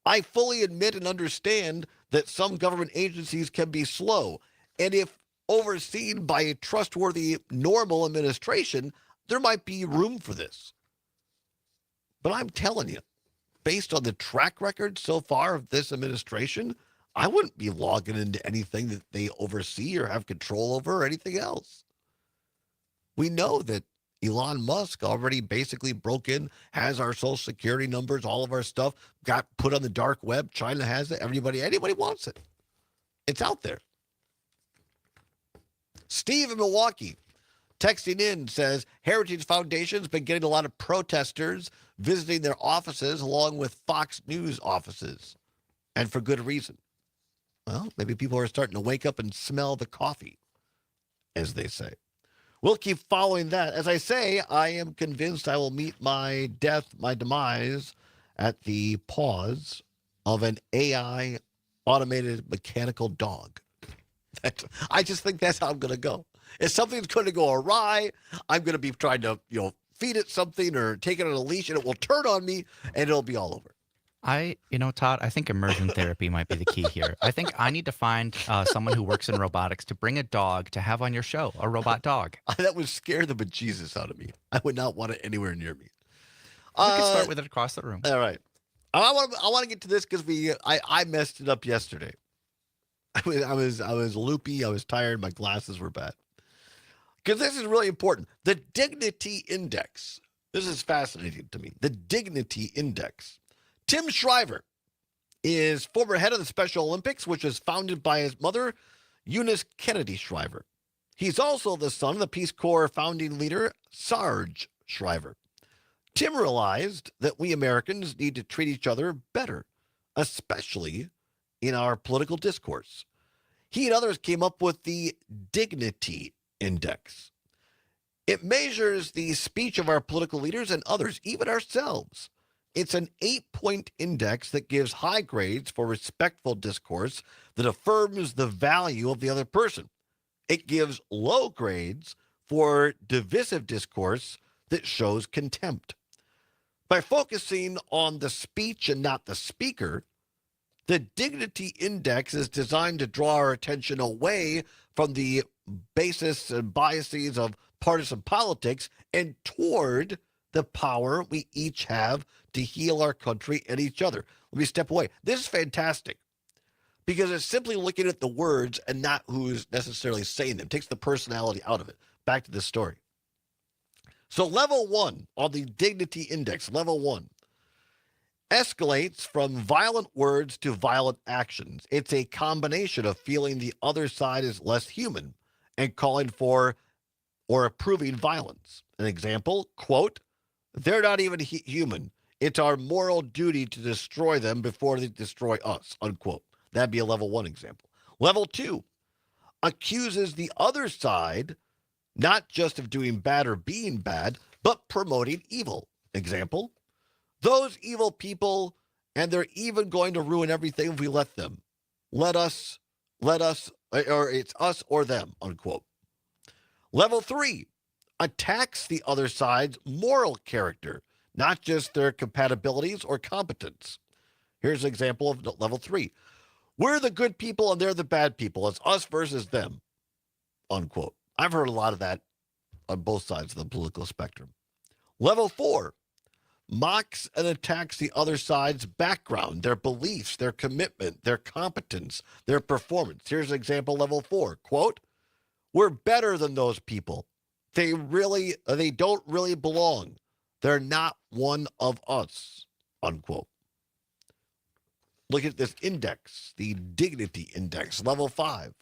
I fully admit and understand that some government agencies can be slow. And if overseen by a trustworthy, normal administration, there might be room for this. But I'm telling you, based on the track record so far of this administration, I wouldn't be logging into anything that they oversee or have control over or anything else. We know that Elon Musk already basically broke in, has our social security numbers, all of our stuff, got put on the dark web. China has it. Anybody wants it. It's out there. Steve in Milwaukee. Texting in says, Heritage Foundation's been getting a lot of protesters visiting their offices along with Fox News offices, and for good reason. Well, maybe people are starting to wake up and smell the coffee, as they say. We'll keep following that. As I say, I am convinced I will meet my demise, at the paws of an AI automated mechanical dog. I just think that's how I'm going to go. If something's going to go awry, I'm going to be trying to, feed it something or take it on a leash, and it will turn on me, and it'll be all over. Todd, I think immersion therapy might be the key here. I think I need to find someone who works in robotics to bring a dog to have on your show, a robot dog. That would scare the bejesus out of me. I would not want it anywhere near me. We could start with it across the room. All right. I want to get to this because I messed it up yesterday. I was loopy. I was tired. My glasses were bad. Because this is really important. The Dignity Index. This is fascinating to me. The Dignity Index. Tim Shriver is former head of the Special Olympics, which was founded by his mother, Eunice Kennedy Shriver. He's also the son of the Peace Corps founding leader, Sarge Shriver. Tim realized that we Americans need to treat each other better, especially in our political discourse. He and others came up with the Dignity Index. It measures the speech of our political leaders and others, even ourselves. It's an 8-point index that gives high grades for respectful discourse that affirms the value of the other person. It gives low grades for divisive discourse that shows contempt. By focusing on the speech and not the speaker, the Dignity Index is designed to draw our attention away from the basis and biases of partisan politics and toward the power we each have to heal our country and each other. Let me step away. This is fantastic because it's simply looking at the words and not who's necessarily saying them. It takes the personality out of it. Back to this story. So level 1 on the Dignity Index, level 1, escalates from violent words to violent actions. It's a combination of feeling the other side is less human and calling for or approving violence. An example, quote, they're not even human. It's our moral duty to destroy them before they destroy us, unquote. That'd be a level 1 example. Level 2 accuses the other side not just of doing bad or being bad, but promoting evil. Example, those evil people, and they're even going to ruin everything if we let them. Let us, or it's us or them, unquote. Level 3 attacks the other side's moral character, not just their compatibilities or competence. Here's an example of level 3. We're the good people and they're the bad people. It's us versus them, unquote. I've heard a lot of that on both sides of the political spectrum. Level 4 mocks and attacks the other side's background, their beliefs, their commitment, their competence, their performance. Here's an example, level 4, quote, we're better than those people. They don't really belong. They're not one of us, unquote. Look at this index, the Dignity Index, level 5.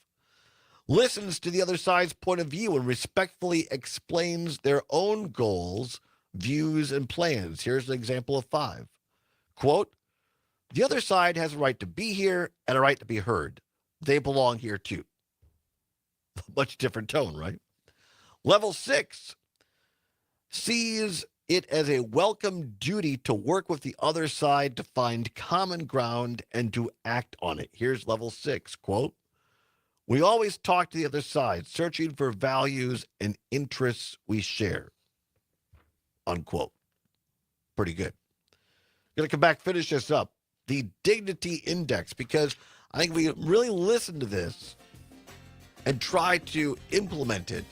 Listens to the other side's point of view and respectfully explains their own goals, views, and plans. Here's an example of 5. Quote, the other side has a right to be here and a right to be heard. They belong here too. Much different tone, right? Level 6 sees it as a welcome duty to work with the other side to find common ground and to act on it. Here's level 6, quote, we always talk to the other side, searching for values and interests we share, unquote. Pretty good. Going to come back, finish this up. The Dignity Index, because I think we really listen to this and try to implement it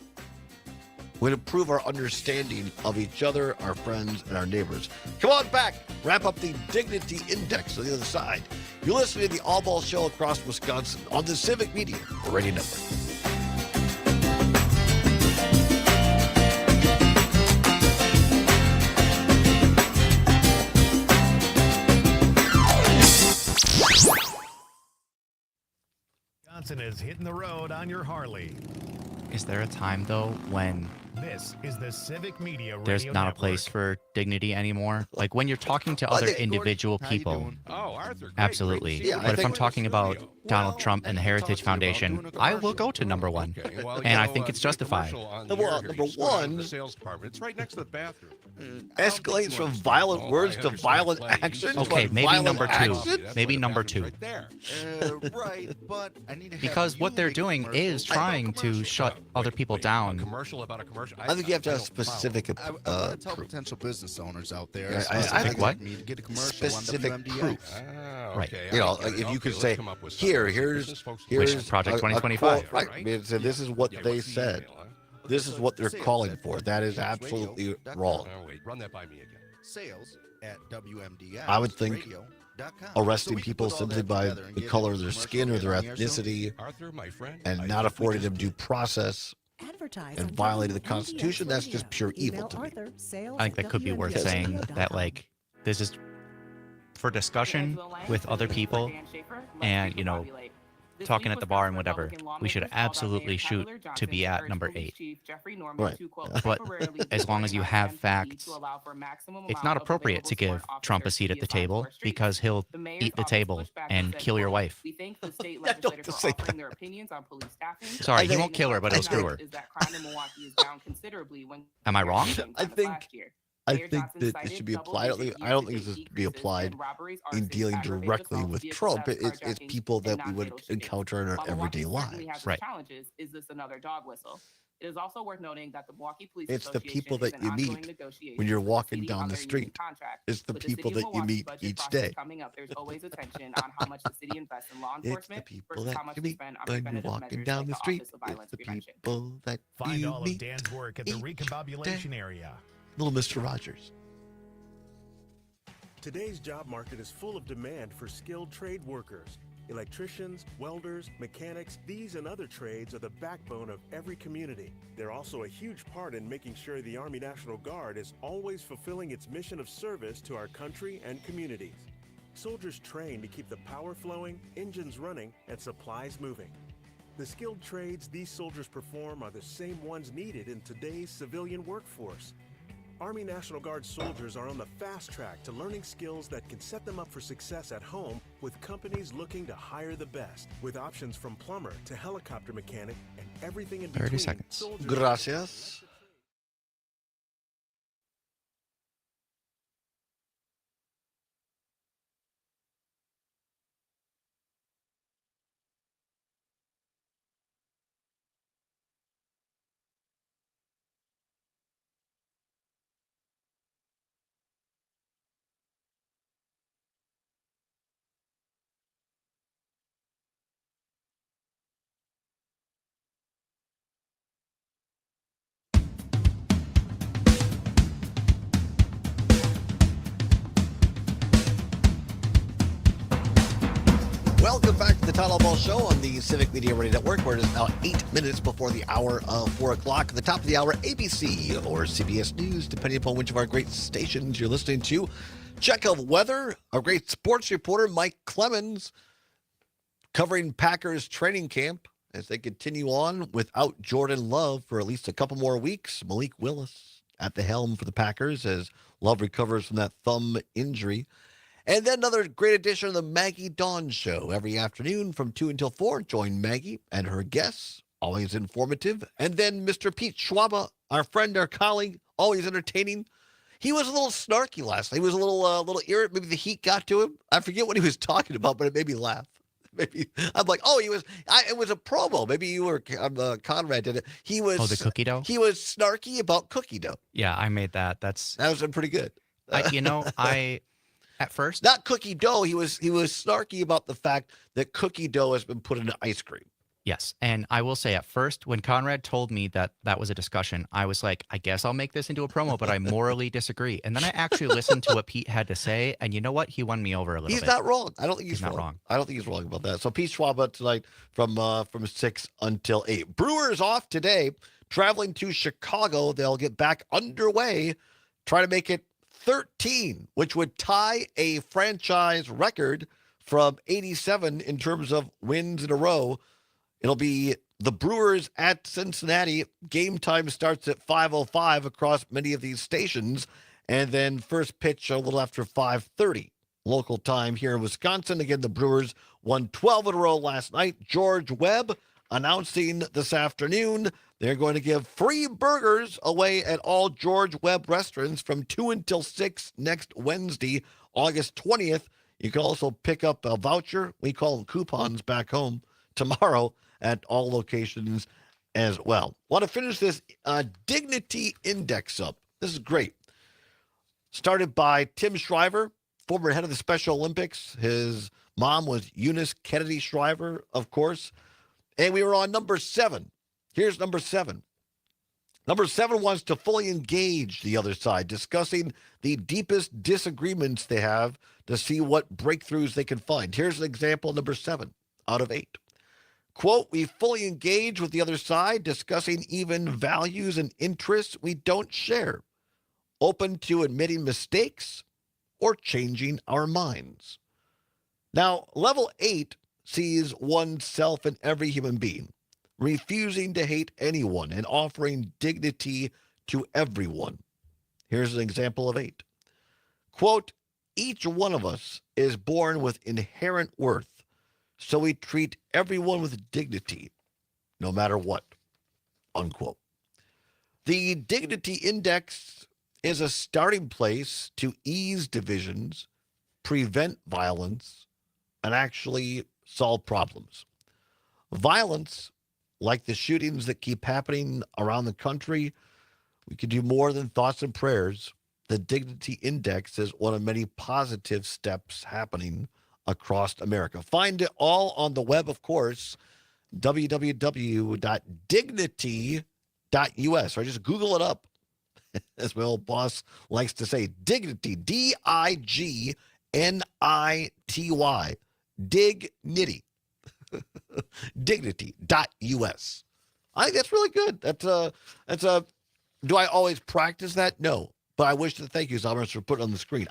would improve our understanding of each other, our friends, and our neighbors. Come on back. Wrap up the Dignity Index on the other side. You're listening to the Allbaugh Show across Wisconsin on the Civic Media Radio Network. Wisconsin is hitting the road on your Harley. Is there a time, though, when This is the Civic Media there's Radio not a Network. place for dignity anymore? Like when you're talking to other individual people, Oh, Arthur, great. absolutely. Great to see you. But if I'm talking about Donald Trump and the Heritage Foundation, I will go to number one, and I think it's justified. Well, number one, the sales department. It's right next to the bathroom. Escalates from violent words to violent actions. Okay, maybe Violent number two. actions? Maybe number two. Right there. Right, but I need to have Because what they're doing is trying to shut other people down. Commercial about a commercial. I think you have to have specific I want to tell potential business owners out there. I think what? Me to get a commercial specific on WMDX. proof. Right. You know, if you could say, here's Project a 2025. quote, right? So this is what they said. This is what they're calling for. That is absolutely wrong. Oh, wait, run that by me again. Sales at WMDX. I would think radio.com. arresting So we can people put all simply that by together and the get color a of their commercial skin or their on the air soon. ethnicity Arthur, my friend. and not affording them due process and violating the Constitution, that's just pure evil to me. I think that could be worth saying that, like, this is for discussion with other people and, you know, talking at the bar and whatever. We should absolutely shoot to be at number 8. Right. But as long as you have facts, it's not appropriate to give Trump a seat at the table because he'll eat the table and kill your wife. We thank the state legislature for offering their opinions on police staffing. Sorry, he won't kill her, but he'll screw her. Is that crime in Milwaukee is down considerably when Am I wrong? I think that it should be applied. I don't think this should be applied in dealing directly with Trump. It's people that we would encounter in our everyday lives. Right. Challenges. Is this another dog whistle? It is also worth noting that the Milwaukee Police It's the Association people is that in you ongoing meet negotiations when you're with the walking city down on the their union street. contract. It's the With city people of that you Milwaukee meet budget each process day. coming up, there's always a tension on how much the city invests in law It's the enforcement people versus that how much you we meet spend on when you're preventative walking measures down like the the street. Office of Violence It's the Prevention. people that Find you all of meet. Dan's work at the Recombobulation area. Little Mr. Rogers. Today's job market is full of demand for skilled trade workers. Electricians, welders, mechanics, these and other trades are the backbone of every community. They're also a huge part in making sure the Army National Guard is always fulfilling its mission of service to our country and communities. Soldiers train to keep the power flowing, engines running, and supplies moving. The skilled trades these soldiers perform are the same ones needed in today's civilian workforce. Army National Guard soldiers are on the fast track to learning skills that can set them up for success at home with companies looking to hire the best, with options from plumber to helicopter mechanic and everything in between. 30 seconds. Soldiers- Gracias. Welcome back to the Todd Allbaugh Show on the Civic Media Radio Network, where it is now 8 minutes before the hour of 4 o'clock. At the top of the hour, ABC or CBS News, depending upon which of our great stations you're listening to. Check of weather. Our great sports reporter, Mike Clemens, covering Packers training camp as they continue on without Jordan Love for at least a couple more weeks. Malik Willis at the helm for the Packers as Love recovers from that thumb injury. And then another great edition of the Maggie Dawn Show every afternoon from 2 until 4. Join Maggie and her guests, always informative. And then Mr. Pete Schwaba, our friend, our colleague, always entertaining. He was a little snarky last night. He was a little irritable. Maybe the heat got to him. I forget what he was talking about, but it made me laugh. Maybe I'm like, oh, it was a promo. Maybe you were Conrad did it. He was the cookie dough. He was snarky about cookie dough. Yeah, I made that. That was pretty good. At first, not cookie dough. He was snarky about the fact that cookie dough has been put into ice cream. Yes, and I will say at first, when Conrad told me that was a discussion, I was like, I guess I'll make this into a promo, but I morally disagree. And then I actually listened to what Pete had to say, and you know what? He won me over a little bit. He's not wrong. I don't think he's not wrong. I don't think he's wrong about that. So Pete Schwaba tonight from 6 until 8. Brewers off today, traveling to Chicago. They'll get back underway, try to make it 13, which would tie a franchise record from 87 in terms of wins in a row. It'll be The Brewers at Cincinnati. Game time starts at 5:05 across many of these stations, and then first pitch a little after 5:30 local time here in Wisconsin. Again, the Brewers won 12 in a row last night. George Webb announcing this afternoon they're going to give free burgers away at all George Webb restaurants from 2 until 6 next Wednesday, August 20th. You can also pick up a voucher. We call them coupons back home tomorrow at all locations as well. Want to finish this Dignity Index up. This is great. Started by Tim Shriver, former head of the Special Olympics. His mom was Eunice Kennedy Shriver, of course. And we were on number 7. Here's number 7. Number 7 wants to fully engage the other side, discussing the deepest disagreements they have to see what breakthroughs they can find. Here's an example, number 7 out of 8. Quote, we fully engage with the other side, discussing even values and interests we don't share, open to admitting mistakes or changing our minds. Now, level 8 sees oneself in every human being, refusing to hate anyone and offering dignity to everyone. Here's an example of 8. Quote, each one of us is born with inherent worth, so we treat everyone with dignity, no matter what, unquote. The Dignity Index is a starting place to ease divisions, prevent violence, and actually solve problems. Violence, like the shootings that keep happening around the country, we can do more than thoughts and prayers. The Dignity Index is one of many positive steps happening across America. Find it all on the web, of course, www.dignity.us, or just Google it up, as my old boss likes to say, Dignity, Dignity, Dignity, dignity.us. I think that's really good. Do I always practice that? No, but I wish to thank you, Zalmers, for putting it on the screen.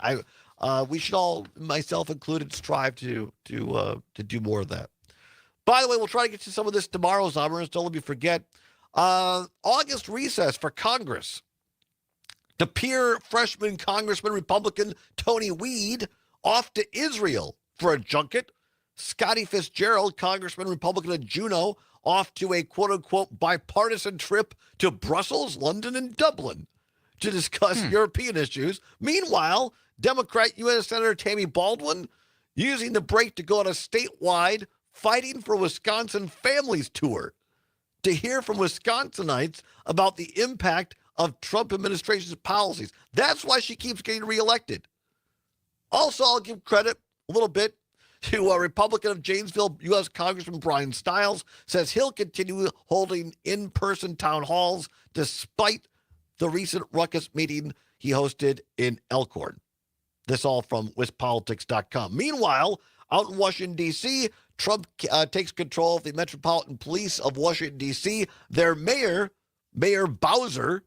We should all, myself included, strive to do more of that. By the way, we'll try to get to some of this tomorrow, Zalmers. Don't let me forget. August recess for Congress. The peer freshman Congressman Republican Tony Weed off to Israel for a junket. Scotty Fitzgerald, Congressman Republican of Juneau, off to a quote-unquote bipartisan trip to Brussels, London, and Dublin to discuss European issues. Meanwhile, Democrat U.S. Senator Tammy Baldwin using the break to go on a statewide Fighting for Wisconsin Families tour to hear from Wisconsinites about the impact of Trump administration's policies. That's why she keeps getting reelected. Also, I'll give credit a little bit to a Republican of Janesville, U.S. Congressman Brian Stiles, says he'll continue holding in-person town halls despite the recent ruckus meeting he hosted in Elkhorn. This all from WisPolitics.com. Meanwhile, out in Washington, D.C., Trump takes control of the Metropolitan Police of Washington, D.C. Their mayor, Mayor Bowser,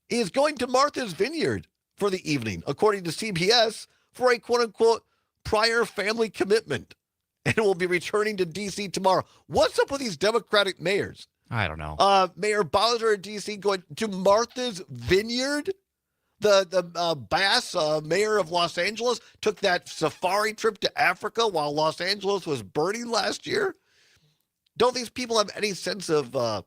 is going to Martha's Vineyard for the evening, according to CBS, for a quote-unquote prior family commitment, and will be returning to D.C. tomorrow. What's up with these Democratic mayors? I don't know. Mayor Bowser in D.C. going to Martha's Vineyard? The Bass, mayor of Los Angeles, took that safari trip to Africa while Los Angeles was burning last year. Don't these people have any sense of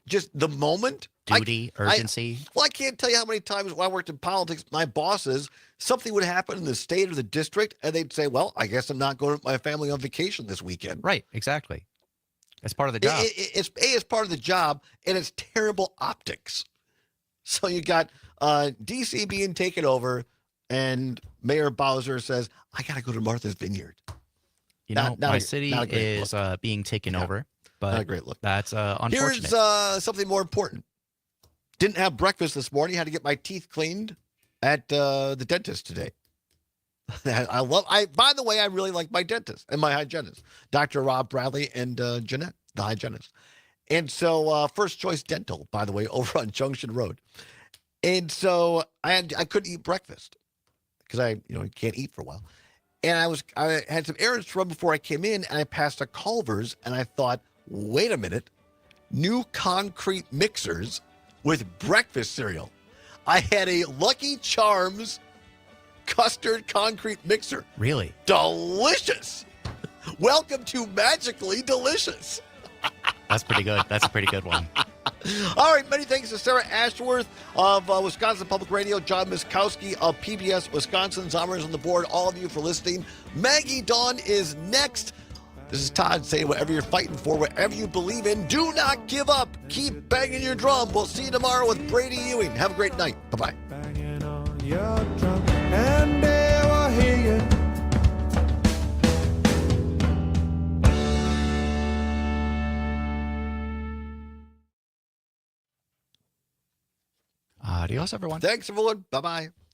just the moment? Duty, urgency? I can't tell you how many times when I worked in politics, my bosses, something would happen in the state or the district, and they'd say, well, I guess I'm not going with my family on vacation this weekend. Right, exactly. It's part of the job. It's part of the job, and it's terrible optics. So you got D.C. being taken over, and Mayor Bowser says, I got to go to Martha's Vineyard. You know, my city is being taken over, but not a great look. That's unfortunate. Here's something more important. Didn't have breakfast this morning. Had to get my teeth cleaned at the dentist today. By the way, I really like my dentist and my hygienist, Dr. Rob Bradley and Jeanette, the hygienist. And so First Choice Dental, by the way, over on Junction Road. And so I couldn't eat breakfast because I can't eat for a while. And I had some errands to run before I came in, and I passed a Culver's, and I thought, wait a minute, new concrete mixers with breakfast cereal. I had a Lucky Charms custard concrete mixer. Really? Delicious. Welcome to Magically Delicious. That's pretty good. That's a pretty good one. All right, many thanks to Sarah Ashworth of Wisconsin Public Radio, John Miskowski of PBS Wisconsin, Zommers on the board, all of you for listening. Maggie Dawn is next. This is Todd saying whatever you're fighting for, whatever you believe in, do not give up. Keep banging your drum. We'll see you tomorrow with Brady Ewing. Have a great night. Bye-bye. And they will hear you. Adios, everyone. Thanks, everyone. Bye-bye.